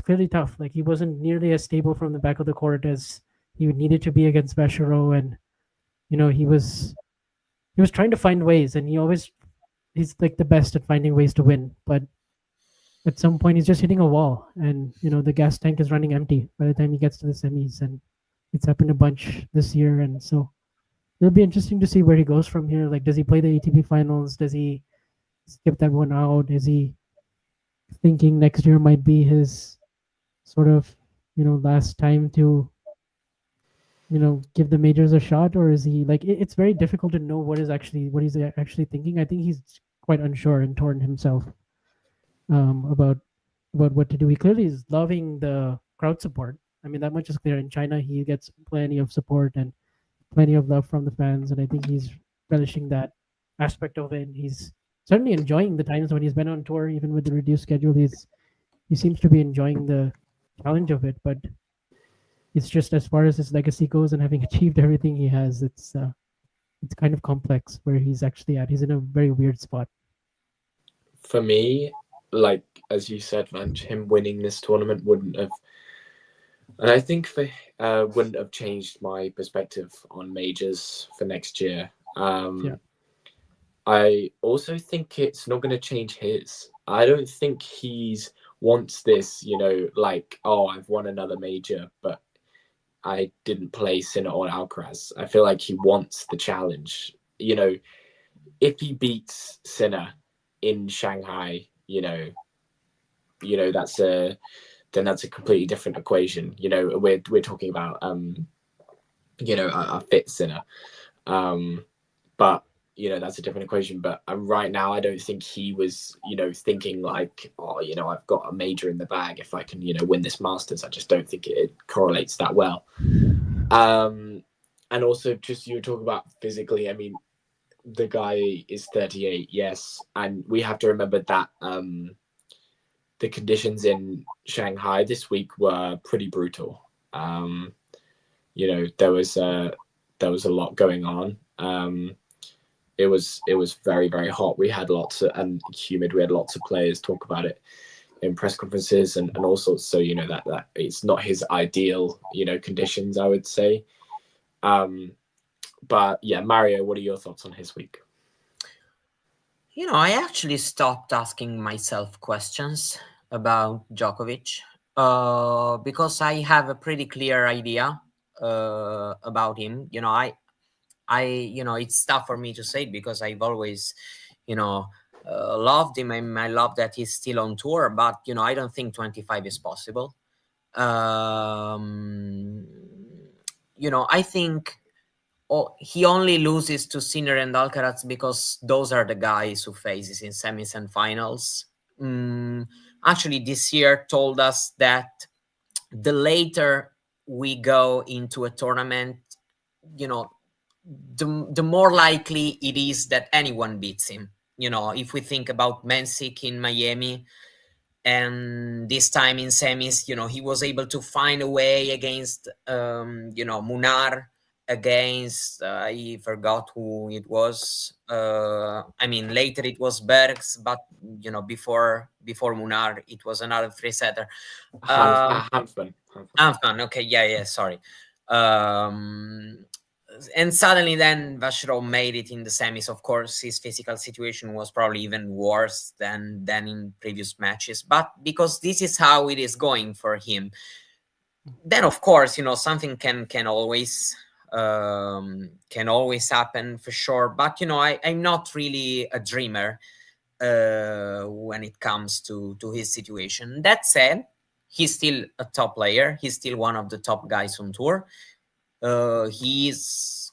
clearly tough. Like, he wasn't nearly as stable from the back of the court as he needed to be against Vacherot, and he was trying to find ways, and he's like the best at finding ways to win. But at some point, he's just hitting a wall, and the gas tank is running empty by the time he gets to the semis, and it's happened a bunch this year. And so it'll be interesting to see where he goes from here. Like, does he play the ATP finals? Does he skip that one out? Is he thinking next year might be his sort of last time to give the majors a shot? Or is he it's very difficult to know what he's actually thinking. I think he's quite unsure and torn himself about what to do. He clearly is loving the crowd support. I mean, that much is clear. In China, he gets plenty of support and plenty of love from the fans, and I think he's relishing that aspect of it. He's certainly enjoying the times when he's been on tour, even with the reduced schedule. He seems to be enjoying the challenge of it, but it's just, as far as his legacy goes and having achieved everything he has, it's kind of complex where he's actually at. He's in a very weird spot. For me, as you said, Vanch, him winning this tournament wouldn't have, and I think wouldn't have changed my perspective on majors for next year. I also think it's not going to change his. I don't think he's wants this, oh, I've won another major, but I didn't play Sinner or Alcaraz. I feel like he wants the challenge. If he beats Sinner in Shanghai, that's a completely different equation. We're talking about a fit Sinner, but that's a different equation. But right now, I don't think he was, thinking like, oh, I've got a major in the bag if I can, win this Masters. I just don't think it correlates that well. And also, just you talk about physically. I mean, the guy is 38, yes, and we have to remember that the conditions in Shanghai this week were pretty brutal. There was a lot going on. It was very, very hot. We had and humid. We had lots of players talk about it in press conferences and all sorts. So that it's not his ideal conditions, I would say. But yeah, Mario, what are your thoughts on his week? I actually stopped asking myself questions about Djokovic because I have a pretty clear idea about him. It's tough for me to say because I've always, loved him, and I love that he's still on tour. But I don't think 25 is possible. I think he only loses to Sinner and Alcaraz because those are the guys who faces in semis and finals. Actually, this year told us that the later we go into a tournament, the more likely it is that anyone beats him. If we think about Mensik in Miami, and this time in semis, he was able to find a way against, Munar, against, I forgot who it was. Later it was Bergs, but, before Munar, it was another three-setter. Hanfman. Hanfman, okay, yeah, sorry. And suddenly then Vacherot made it in the semis. Of course, his physical situation was probably even worse than in previous matches. But because this is how it is going for him, then of course, something can always happen for sure. But I'm not really a dreamer when it comes to his situation. That said, he's still a top player. He's still one of the top guys on tour. He's,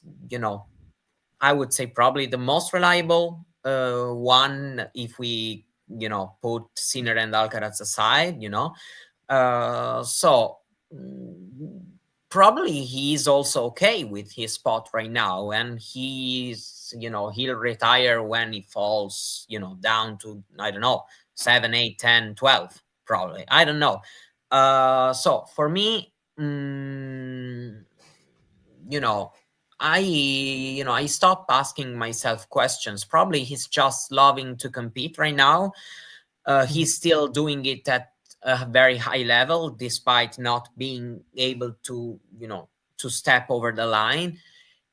I would say probably the most reliable one if we, put Sinner and Alcaraz aside, so probably he's also okay with his spot right now, and he's, he'll retire when he falls, down to, I don't know, 7, 8, 10, 12, probably. I don't know. So for me, I stopped asking myself questions. Probably he's just loving to compete right now. He's still doing it at a very high level, despite not being able to, to step over the line.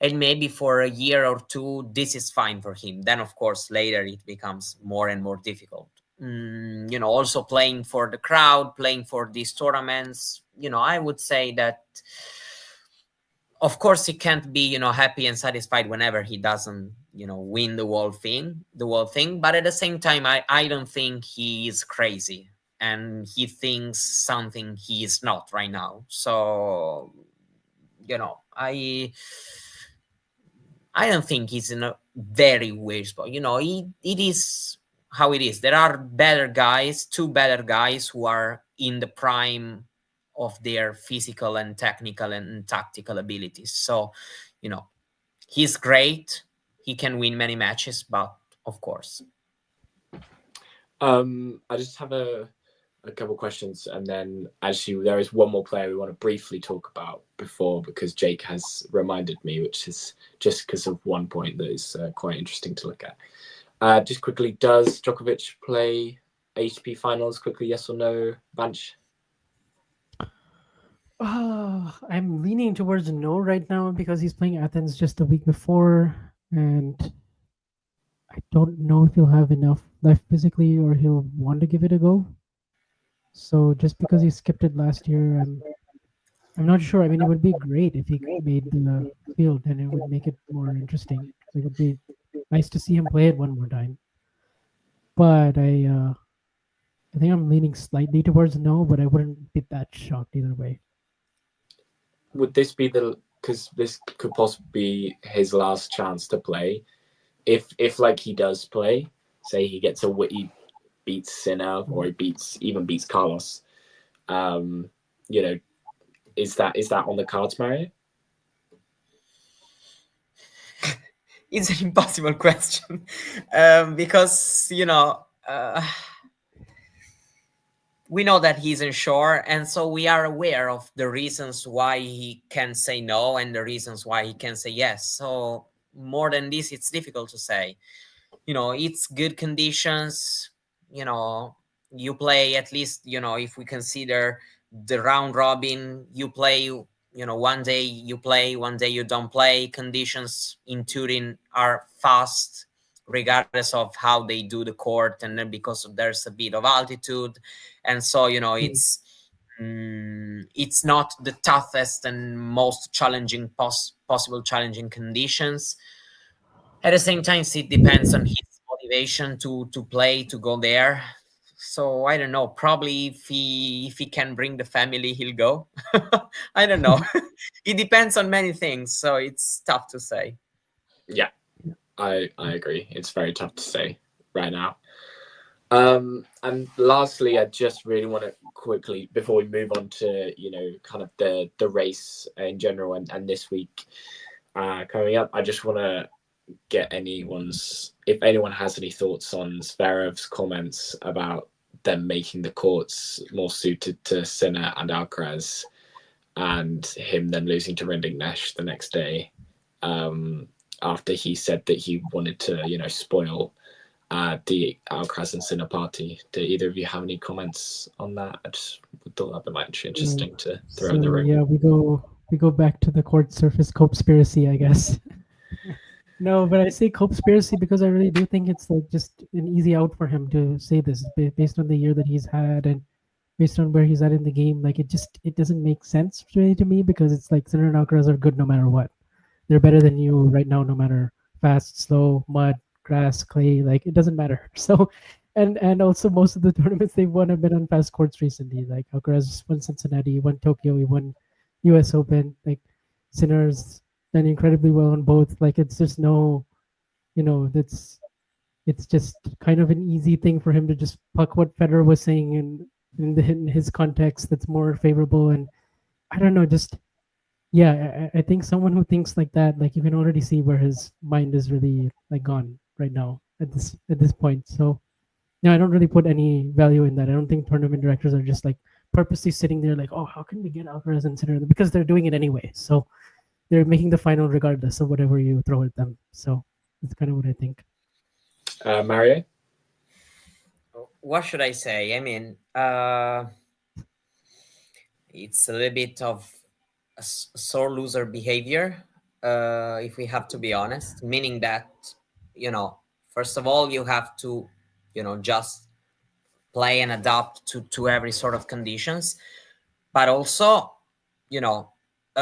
And maybe for a year or two, this is fine for him. Then, of course, later it becomes more and more difficult. Also playing for the crowd, playing for these tournaments, I would say that, of course, he can't be, happy and satisfied whenever he doesn't, win the whole thing. But at the same time, I don't think he is crazy and he thinks something he is not right now. So, I don't think he's in a very weird spot. It is how it is. There are better guys, two better guys who are in the prime of their physical and technical and tactical abilities. So, he's great. He can win many matches, but of course. I just have a couple questions, and then actually there is one more player we want to briefly talk about before, because Jake has reminded me, which is just because of one point that is quite interesting to look at. Just quickly, does Djokovic play ATP finals? Quickly, yes or no, Vanch? I'm leaning towards no right now because he's playing Athens just a week before, and I don't know if he'll have enough left physically or he'll want to give it a go. So just because he skipped it last year, I'm not sure. I mean, it would be great if he made the field, and it would make it more interesting. It would be nice to see him play it one more time. But I think I'm leaning slightly towards no, but I wouldn't be that shocked either way. Would this be because this could possibly be his last chance to play? If like he does play, say he gets he beats Sinner or he beats Carlos, is that on the cards, Mario? It's an impossible question because we know that he's unsure, and so we are aware of the reasons why he can say no and the reasons why he can say yes. So more than this, it's difficult to say. It's good conditions. You play at least, if we consider the round robin, you play, one day you play, one day you don't play. Conditions in Turin are fast, regardless of how they do the court, and then because there's a bit of altitude, and so it's not the toughest and most challenging possible challenging conditions. At the same time, it depends on his motivation to play, to go there. So I don't know. Probably if he can bring the family, he'll go. I don't know. it depends on many things, so it's tough to say. Yeah, I agree. It's very tough to say right now. And lastly, I just really want to quickly, before we move on to, kind of the race in general and this week coming up, I just want to get if anyone has any thoughts on Zverev's comments about them making the courts more suited to Sinner and Alcaraz, and him then losing to Rinderknecht the next day, after he said that he wanted to, spoil the Alcaraz and Sinner party. Do either of you have any comments on that? I just thought that might be interesting to throw in the ring. Yeah, we go back to the court surface conspiracy, I guess. No, but I say conspiracy because I really do think it's like just an easy out for him to say this based on the year that he's had and based on where he's at in the game. Like it doesn't make sense really to me, because it's like Sinner and Alcaraz are good no matter what. They're better than you right now, no matter fast, slow, mud, grass, clay. Like it doesn't matter. So, and also most of the tournaments they've won have been on fast courts recently. Like Alcaraz won Cincinnati, won Tokyo, he won U.S. Open. Like Sinner's done incredibly well on both. Like it's just it's just kind of an easy thing for him to just pluck what Federer was saying in his context that's more favorable. And I don't know, just I think someone who thinks like that, like you can already see where his mind is really like gone right now at this point. So no, I don't really put any value in that. I don't think tournament directors are just like purposely sitting there like, oh, how can we get Alcaraz and Sinner? Because they're doing it anyway. So they're making the final regardless of whatever you throw at them. So that's kind of what I think. Mario? What should I say? I mean, it's a little bit of a sore loser behavior, if we have to be honest, meaning that, first of all, you have to, just play and adapt to every sort of conditions. But also, I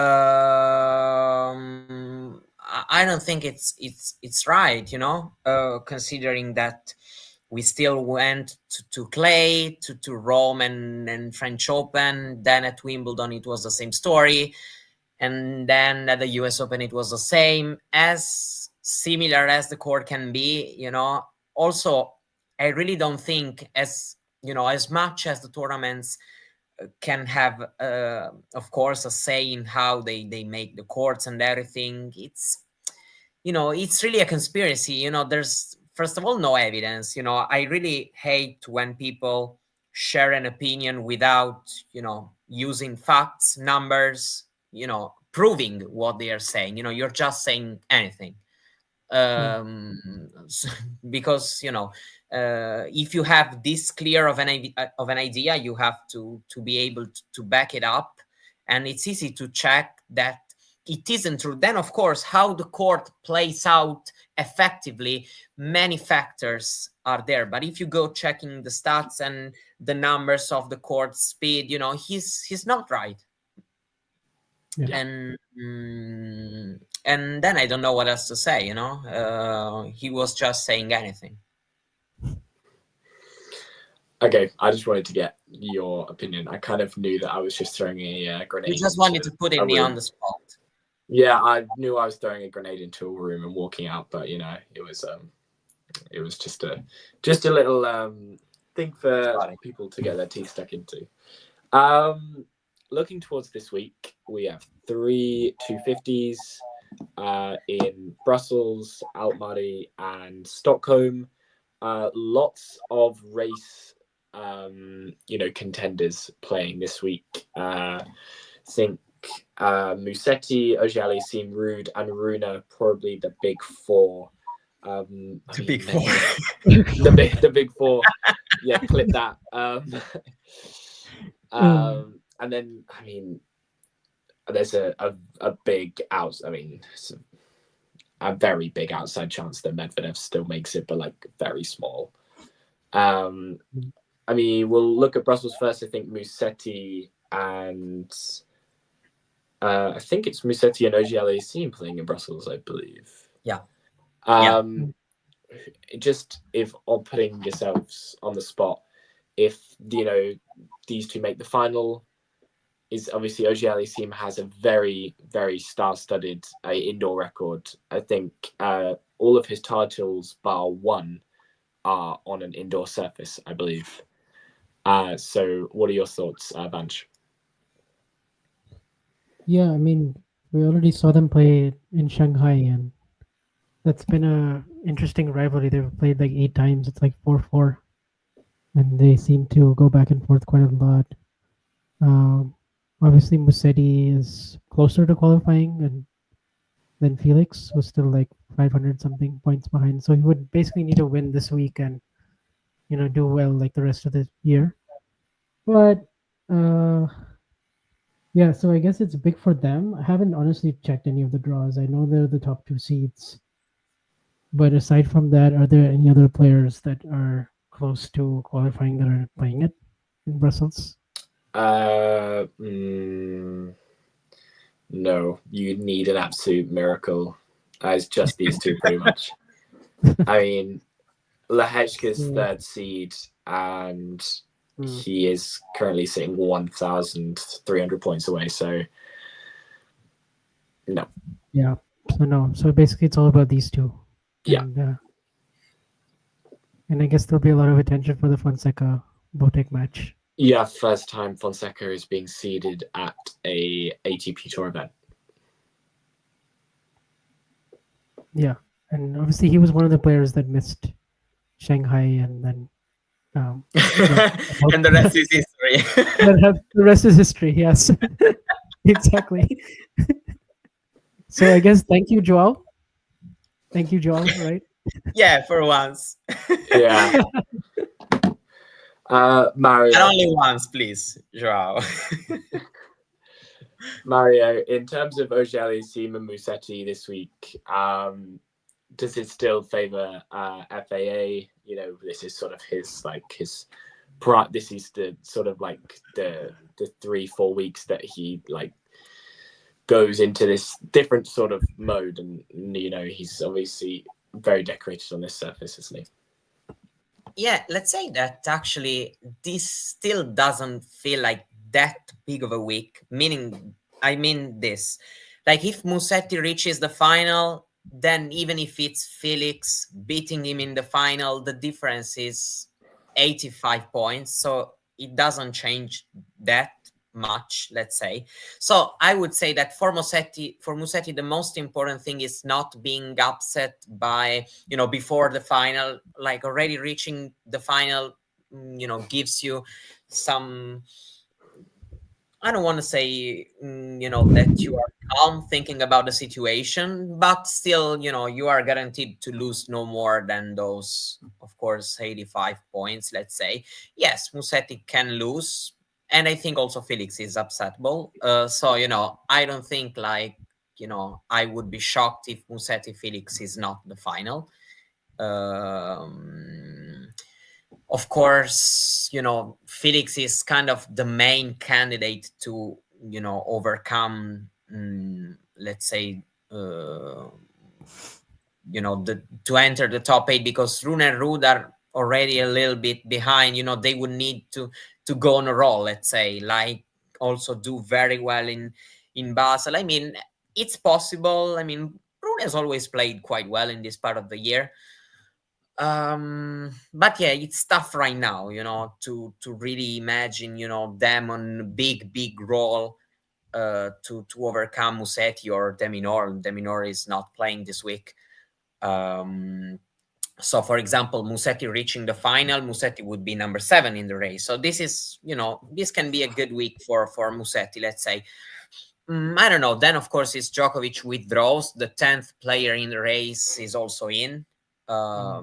don't think it's right, considering that we still went to clay, to Rome and French Open. Then at Wimbledon, it was the same story. And then at the US Open, it was the same, as similar as the court can be, Also, I really don't think as much as the tournaments can have, of course, a say in how they make the courts and everything. It's really a conspiracy. There's, first of all, no evidence. I really hate when people share an opinion without using facts, numbers, proving what they are saying. You're just saying anything, because if you have this clear of an idea, you have to be able to back it up, and it's easy to check that it isn't true. Then, of course, how the court plays out effectively, many factors are there. But if you go checking the stats and the numbers of the court speed, he's not right. Yeah. And then I don't know what else to say. He was just saying anything. Okay, I just wanted to get your opinion. I kind of knew that I was just throwing a grenade. You just wanted to put me on the spot. Yeah, I knew I was throwing a grenade into a room and walking out, but it was just a little thing for people to get their teeth stuck into. Looking towards this week, we have 3 250s in Brussels, Almaty, and Stockholm. Lots of race, contenders playing this week. I think Musetti, Auger-Aliassime, Ruud, and Rune probably the big four. Big four. the big four. Yeah, clip that. And then, there's a big out. A very big outside chance that Medvedev still makes it, but very small. We'll look at Brussels first. I think Musetti and I think it's Musetti and Auger-Aliassime playing in Brussels, I believe. Yeah. Just if on putting yourselves on the spot, if these two make the final, is obviously Auger-Aliassime has a very, very star-studded indoor record. I think all of his titles, bar one, are on an indoor surface, I believe. So what are your thoughts, Vanch? Yeah, I mean, we already saw them play in Shanghai, and that's been a interesting rivalry. They've played like 8 times. It's like 4-4, and they seem to go back and forth quite a lot. Obviously, Musetti is closer to qualifying, and then Felix was still like 500 something points behind. So he would basically need to win this week and do well like the rest of the year. But yeah, so I guess it's big for them. I haven't honestly checked any of the draws. I know they're the top 2 seeds. But aside from that, are there any other players that are close to qualifying that are playing it in Brussels? No, you need an absolute miracle. It's just these two pretty much. I mean, Lehechka's third seed, and he is currently sitting 1,300 points away. So, no. Yeah. So no. So basically, it's all about these two. Yeah. And I guess there'll be a lot of attention for the Fonseca Botek match. Yeah, first time Fonseca is being seeded at a ATP Tour event. Yeah, and obviously he was one of the players that missed Shanghai, and then and the rest is history. The rest is history. Yes, exactly. So I guess thank you, Joao. Thank you, Joao. Right? Yeah, for once. Yeah. Mario. And only once, please, Joao. Mario, in terms of Auger-Aliassime and Musetti this week, does it still favor FAA? This is sort of his this is the sort of like the 3-4 weeks that he goes into this different sort of mode, and he's obviously very decorated on this surface, isn't he? Yeah, let's say that actually this still doesn't feel like that big of a week. I mean this. Like if Musetti reaches the final, then even if it's Felix beating him in the final, the difference is 85 points. So it doesn't change that much, let's say. So I would say that for Musetti, the most important thing is not being upset by, before the final, like already reaching the final, gives you some, I don't want to say, that you are calm thinking about the situation, but still, you are guaranteed to lose no more than those, of course, 85 points, let's say. Yes, Musetti can lose. And I think also Felix is upsetable. So, I don't think I would be shocked if Musetti Felix is not the final. Of course, Felix is kind of the main candidate to, overcome, let's say, to enter the top 8, because Rune and Ruud are already a little bit behind. They would need to go on a roll, let's say, also do very well in Basel. I mean, it's possible. I mean, Rune has always played quite well in this part of the year. But yeah, it's tough right now, to really imagine, them on big role to overcome Musetti or De Minaur. De Minaur is not playing this week. So, for example, Musetti reaching the final, Musetti would be number 7 in the race. So this is, this can be a good week for Musetti, let's say. I don't know. Then, of course, if Djokovic withdraws, the 10th player in the race is also in,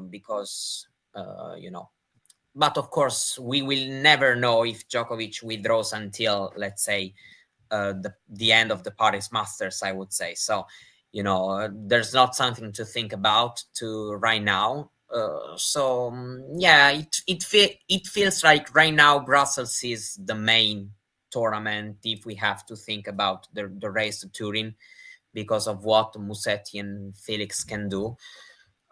because, But, of course, we will never know if Djokovic withdraws until, let's say, the end of the Paris Masters, I would say. So, there's not something to think about right now. Yeah, it feels like right now Brussels is the main tournament if we have to think about the race to Turin, because of what Musetti and Felix can do.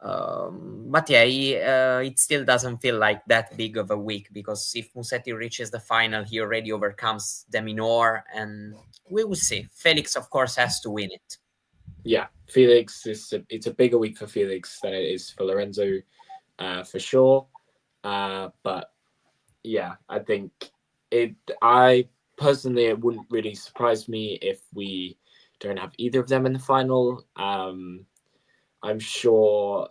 But yeah, it still doesn't feel like that big of a week, because if Musetti reaches the final, he already overcomes De Minaur, and we will see. Felix, of course, has to win it. Yeah, Felix, it's a bigger week for Felix than it is for Lorenzo, for sure. But yeah, I think I personally, it wouldn't really surprise me if we don't have either of them in the final. I'm sure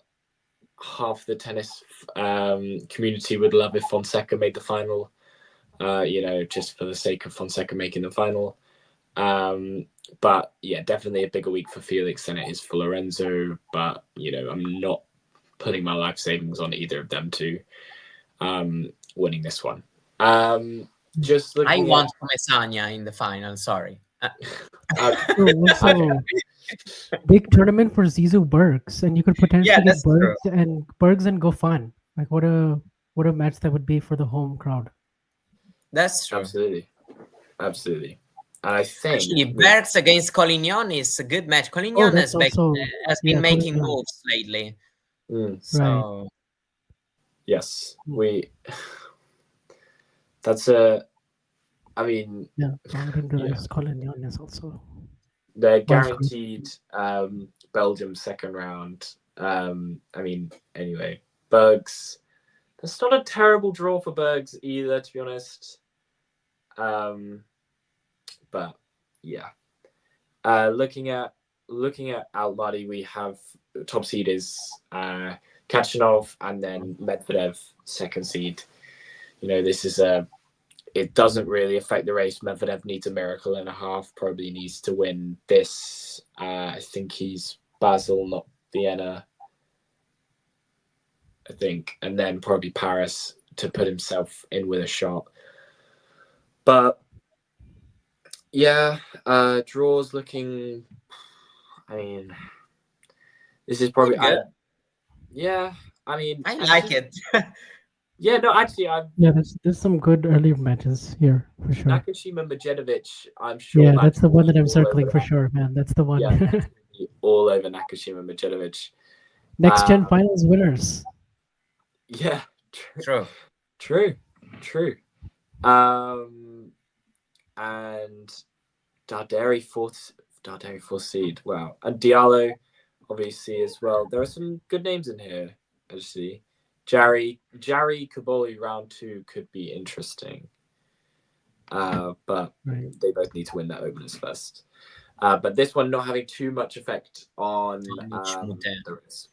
half the tennis community would love if Fonseca made the final, just for the sake of Fonseca making the final. But yeah, definitely a bigger week for Felix than it is for Lorenzo. But, I'm not putting my life savings on either of them to winning this one. Just looking I want Comesaña in the final, sorry. Also, big tournament for Zizou Bergs, and you could potentially get Bergs and Goffin. Like what a match that would be for the home crowd. That's true. Absolutely. I think actually Bergs against Collignon is a good match. Collignon has been making moves lately. So yes, I mean, I didn't realize Collignon is also. They're guaranteed Belgium second round. Anyway, Bergs. That's not a terrible draw for Bergs either, to be honest. But yeah, looking at Almaty, we have top seed is Kachanov and then Medvedev second seed. This is it doesn't really affect the race. Medvedev needs a miracle and a half. Probably needs to win this. I think he's Basel, not Vienna. I think, and then probably Paris to put himself in with a shot. But yeah, draws looking. I mean, this is probably. I like it. Yeah, no, actually, there's some good early matches here for sure. Nakashima Medjedovic, I'm sure. Yeah, that's the one that I'm circling for sure, man. That's the one. Yeah, all over Nakashima Medjedovic. Next gen finals winners. Yeah, true. And Darderi fourth seed. Wow, and Diallo, obviously as well. There are some good names in here, actually. Jari Kaboli round 2 could be interesting. But they both need to win their openers first. But this one not having too much effect on the rest.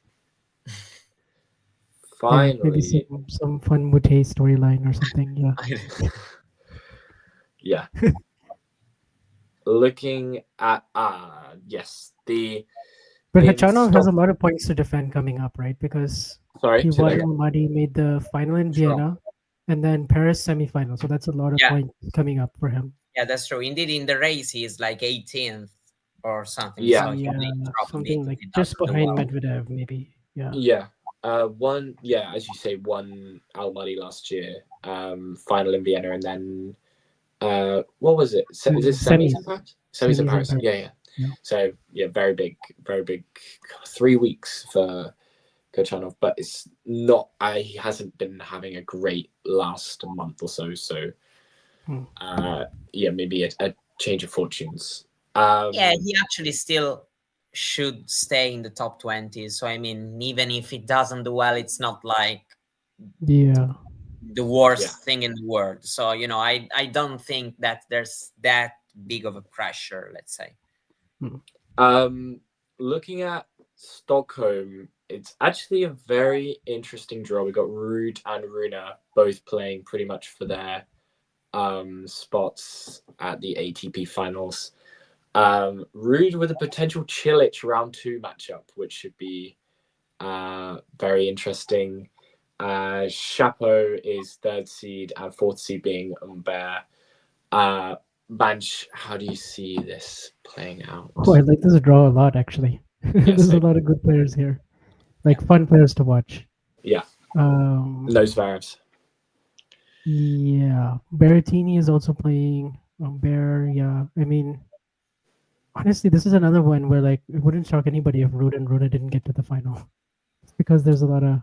Finally, maybe some fun Mute storyline or something. Yeah. Looking at yes, but Khachanov has a lot of points to defend coming up, right? Because he won Almaty, made the final in Vienna, and then Paris semifinal. So that's a lot of points coming up for him. Yeah, that's true. Indeed, in the race, he's like 18th or something. Yeah, so something like just behind Medvedev, maybe. Yeah. As you say, won Almaty last year, final in Vienna, and then what was it? Is it semis in Paris? Semis in Paris. Yeah. So very big 3 weeks for Khachanov, but it's not. He hasn't been having a great last month or so. So maybe a change of fortunes. He actually still should stay in the top 20. So I mean, even if it doesn't do well, it's not like the worst thing in the world. So I don't think that there's that big of a pressure, let's say. Looking at Stockholm, it's actually a very interesting draw. We got Ruud and Runa both playing pretty much for their spots at the ATP finals. Ruud with a potential Cilic round 2 matchup, which should be very interesting. Chapeau is 3rd seed and 4th seed being Humbert. Banch, how do you see this playing out? Oh, I like this draw a lot, actually. There's a lot of good players here. Like, fun players to watch. Yeah. Those Zverev. Yeah. Berrettini is also playing. I mean, honestly, this is another one where, like, it wouldn't shock anybody if Ruud and Runa didn't get to the final. because there's a lot of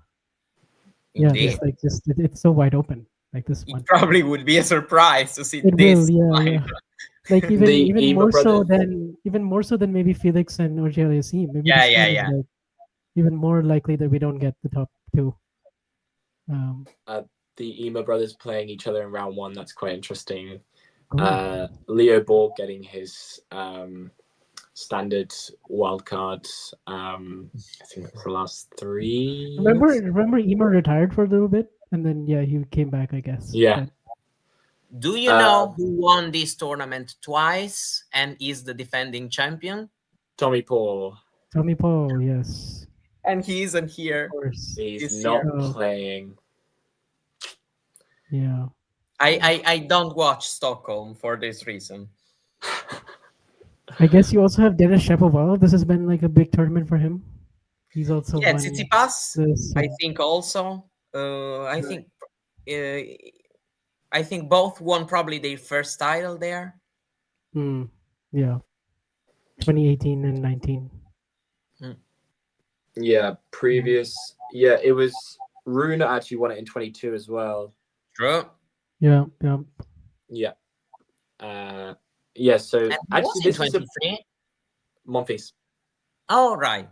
Indeed. it's so wide open like this one. It probably would be a surprise to see It this. will, yeah. Like even The Ema even more so than maybe Felix and OGLSE. Maybe Yeah, this yeah, one is yeah. like even more likely that we don't get the top two. The Ema brothers playing each other in round one. That's quite interesting. Oh. Leo Borg getting his standard wildcard. I think it's the last three. Remember Ema retired for a little bit and then he came back, I guess. Yeah. Do you know who won this tournament twice and is the defending champion? Tommy Paul. Tommy Paul, yes. And he isn't here. Of course. He's not here. playing. Yeah. I don't watch Stockholm for this reason. I guess you also have Denis Shapovalov. This has been like a big tournament for him. He's also Yeah, won Tsitsipas, this, I think also. I think both won probably their first title there. Yeah. 2018 and 19. Yeah, previous. Yeah, it was Rune actually won it in 22 as well. True. Yeah. Yeah. Yeah, so And actually this this is a 23. Monfils. Oh, right.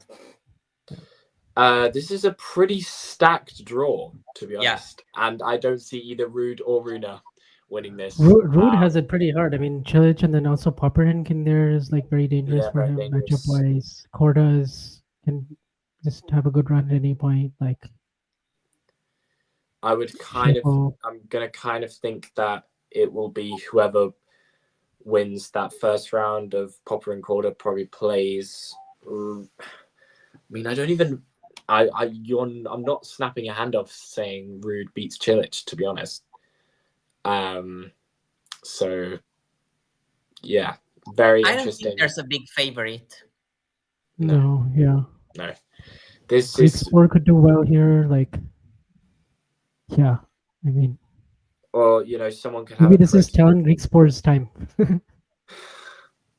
This is a pretty stacked draw, to be Yeah. honest. And I don't see either Rude or Runa winning this. Rude has it pretty hard. I mean, Cilic and then also Popperin there is like very dangerous for very him dangerous. matchup wise. Kordas can just have a good run at any point. Like I would I'm gonna kind of think that it will be whoever wins that first round of Popper and Corda probably plays. I mean, I don't even. I'm not snapping a hand off saying Rude beats Cilic, to be honest. So yeah, very I don't interesting. think there's a big favorite. no. This Greek is Sport could do well here. Like, yeah, I mean, or someone could have. maybe this is telling Greek Sport's time.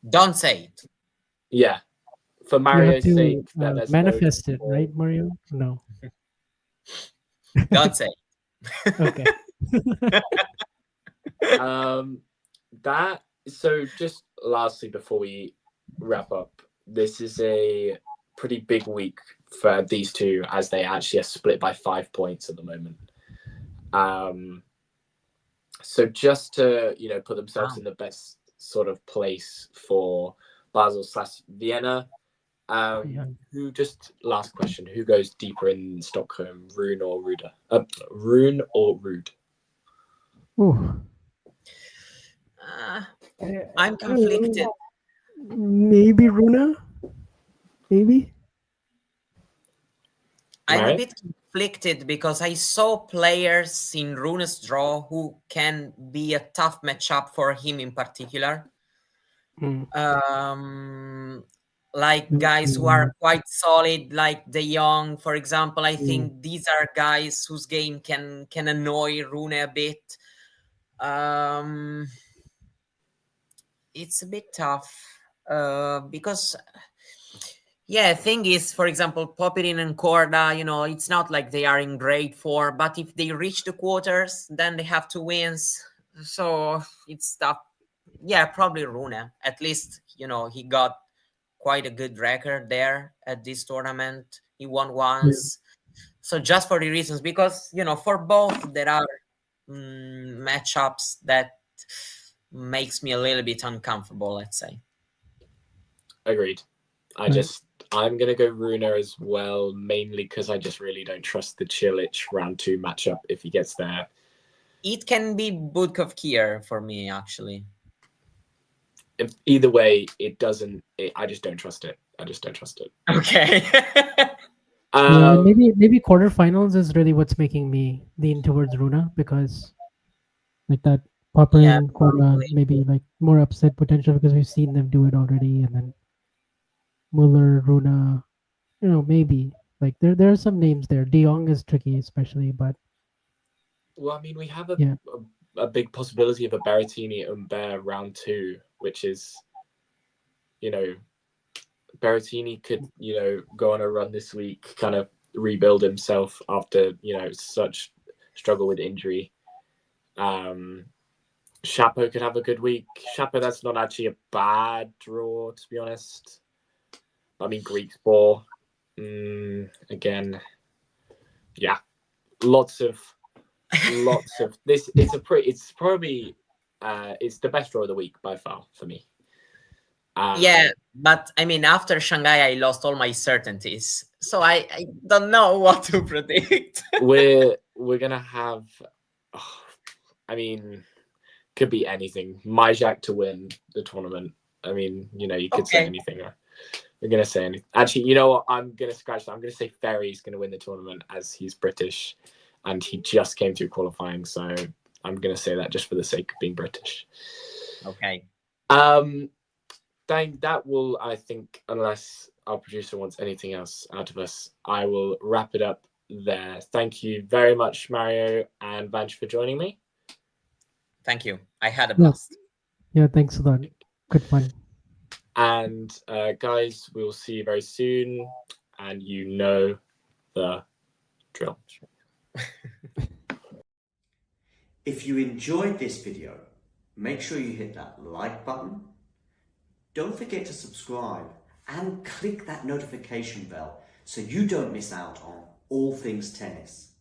Don't say it. Yeah, for Mario's sake, that there's manifest it, right, Mario? No. Don't say it. Okay. So just lastly before we wrap up, this is a pretty big week for these two as they actually are split by 5 points at the moment. So just to put themselves in the best sort of place for Basel/Vienna. Who just last question? Who goes deeper in Stockholm, Rune or Rude? Rune or Rude? Ooh. I'm conflicted. Maybe Runa. Maybe. I'm a bit conflicted because I saw players in Rune's draw who can be a tough matchup for him in particular. Like guys who are quite solid, like De Jong, for example. I think these are guys whose game can annoy Rune a bit. It's a bit tough because thing is, for example, Popperin and Korda, it's not like they are in great form, but if they reach the quarters, then they have 2 wins. So it's tough. Yeah, probably Rune. At least, he got quite a good record there at this tournament. He won once. So just for the reasons, because, for both, there are matchups that makes me a little bit uncomfortable, let's say. Agreed. I'm going to go Rune as well, mainly because I just really don't trust the Cilic round 2 matchup if he gets there. It can be Budkov Kier for me, actually. Either way, it doesn't. I just don't trust it. Okay. Maybe quarterfinals is really what's making me lean towards Runa because like that Popper and Korda maybe like more upset potential because we've seen them do it already, and then Muller, Runa, maybe like there are some names there. De Jong is tricky, especially, but well, I mean, we have a big possibility of a Berrettini and Bear round 2, which is, Berrettini could, go on a run this week, kind of rebuild himself after, you know, such struggle with injury. Chapo could have a good week. Chapo, that's not actually a bad draw, to be honest. I mean, Greek Sport, again, yeah, lots of this. It's probably it's the best draw of the week by far for me. Yeah, but I mean, after Shanghai, I lost all my certainties, so I don't know what to predict. we're gonna have, I mean, could be anything. Majak to win the tournament. I mean, you know, you could say anything. We're gonna say anything. Actually, you know what? I'm gonna scratch that. I'm gonna say Ferry's gonna win the tournament as he's British, and he just came through qualifying. So I'm gonna say that just for the sake of being British. Okay. That will, I think, unless our producer wants anything else out of us, I will wrap it up there. Thank you very much, Mario and Vanch, for joining me. Thank you. I had a blast. Yeah, thanks a lot. Good fun. And guys, we will see you very soon. And you know the drill. If you enjoyed this video, make sure you hit that like button. Don't forget to subscribe and click that notification bell so you don't miss out on all things tennis.